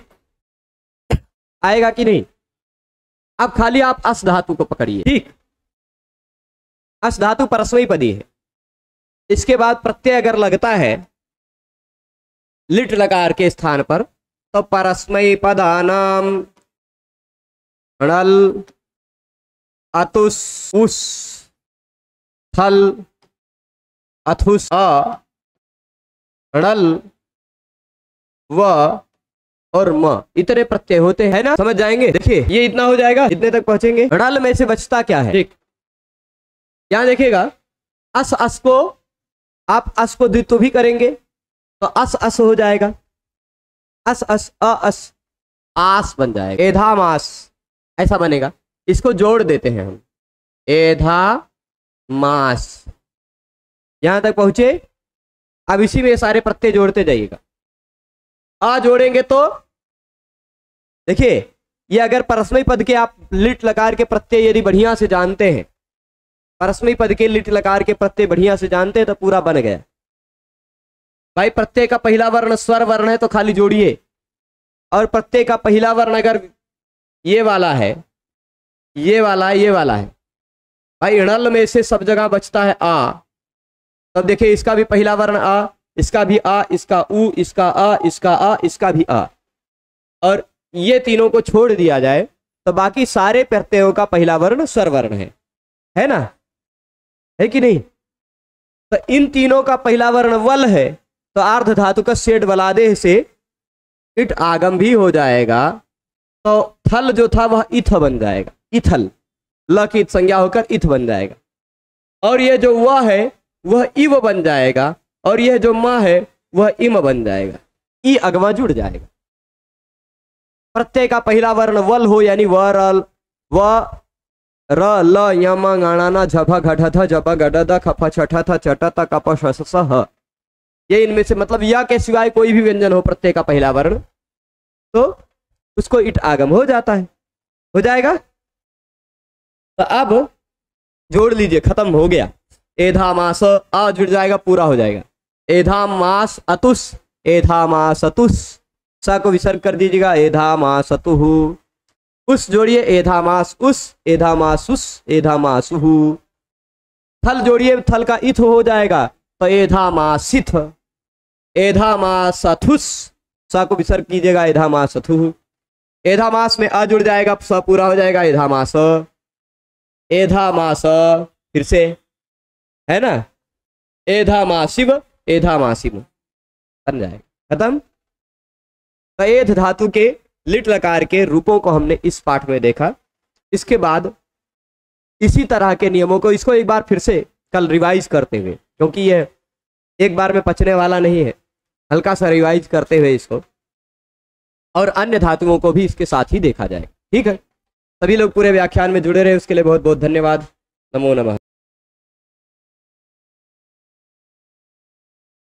Speaker 1: आएगा कि नहीं। अब खाली आप अस धातु को पकड़िए, ठीक। अस धातु परस्मयी पदी है, इसके बाद प्रत्यय अगर लगता है लिट लकार के स्थान पर तो परस्मयी पदानाम णल अतुस उस थल अथुस अ णल व और म इतने प्रत्यय होते हैं ना, समझ जाएंगे। देखिए ये इतना हो जाएगा, इतने तक पहुंचेंगे। णल में से बचता क्या है, ठीक। यहां देखिएगा, अस अस को आप अस को द्वित्व भी करेंगे तो अस अस हो जाएगा, अस अस अ अस आस बन जाएगा, एधामास ऐसा बनेगा। इसको जोड़ देते हैं हम, एधा मास, यहां तक पहुंचे। अब इसी में सारे प्रत्यय जोड़ते जाइएगा। आ जोड़ेंगे तो देखिए, ये अगर परस्मयी पद के आप लिट लकार के प्रत्यय यदि बढ़िया से जानते हैं परस्मैपद पद के लिट लकार के प्रत्यय बढ़िया से जानते तो पूरा बन गया। भाई प्रत्यय का पहला वर्ण स्वर वर्ण है तो खाली जोड़िए, और प्रत्यय का पहला वर्ण अगर ये वाला है, ये वाला है, ये वाला है, भाई णल में से सब जगह बचता है आ, तब देखिए इसका भी पहला वर्ण आ, इसका भी आ, इसका उ, इसका आ, इसका आ, इसका भी आ, और ये तीनों को छोड़ दिया जाए तो बाकी सारे प्रत्ययों का पहला वर्ण स्वर वर्ण है ना, है कि नहीं? तो इन तीनों का पहला वर्ण वल है तो आर्ध धातु का सेठ बलादेह से इट आगम भी हो जाएगा, तो थल जो था वह इथ बन जाएगा, इथल, ल की संज्ञा होकर इथ बन जाएगा, और यह जो वह है वह इव बन जाएगा, और यह जो मां है वह इम बन जाएगा, ई अगमा जुड़ जाएगा। प्रत्यय का पहला वर्ण वल हो यानी वरल, व र ल यम गाणा झभ घट थ जप गड द खप छठ थ चट त कप श स ह, ये इनमें से मतलब या के सिवाय कोई भी व्यंजन हो प्रत्यय का पहला वर्ण तो उसको इट आगम हो जाता है, हो जाएगा। तो अब जोड़ लीजिए, खत्म हो गया। एधा मास आ जुड़ जाएगा, पूरा हो जाएगा। एधा मास अतुस, एधा मास अतुस, सा को विसर्ग कर दीजिएगा, एधा मास अतुहु। उस जोड़िए, एधा मास उस, एधा मास उस, एधा मासुहु। थल जोड़िए, थल का इथ हो जाएगा तो एधा मासिथ, एधा मासथुस, सा को विसर्ग कीजिएगा, एधा मासथुहु। एधा मास में आ जुड़ जाएगा, स पूरा हो जाएगा, एधा मास, एधा मास, फिर से है ना, एधा मासिव, एधा मासिव बन जाएगा, खत्म। तो एध धातु के लिट लकार के रूपों को हमने इस पाठ में देखा। इसके बाद इसी तरह के नियमों को इसको एक बार फिर से कल रिवाइज करते हुए, क्योंकि यह एक बार में पचने वाला नहीं है, हल्का सा रिवाइज करते हुए इसको और अन्य धातुओं को भी इसके साथ ही देखा जाए। ठीक है, सभी लोग पूरे व्याख्यान में जुड़े रहे उसके लिए बहुत बहुत धन्यवाद। नमो नमः।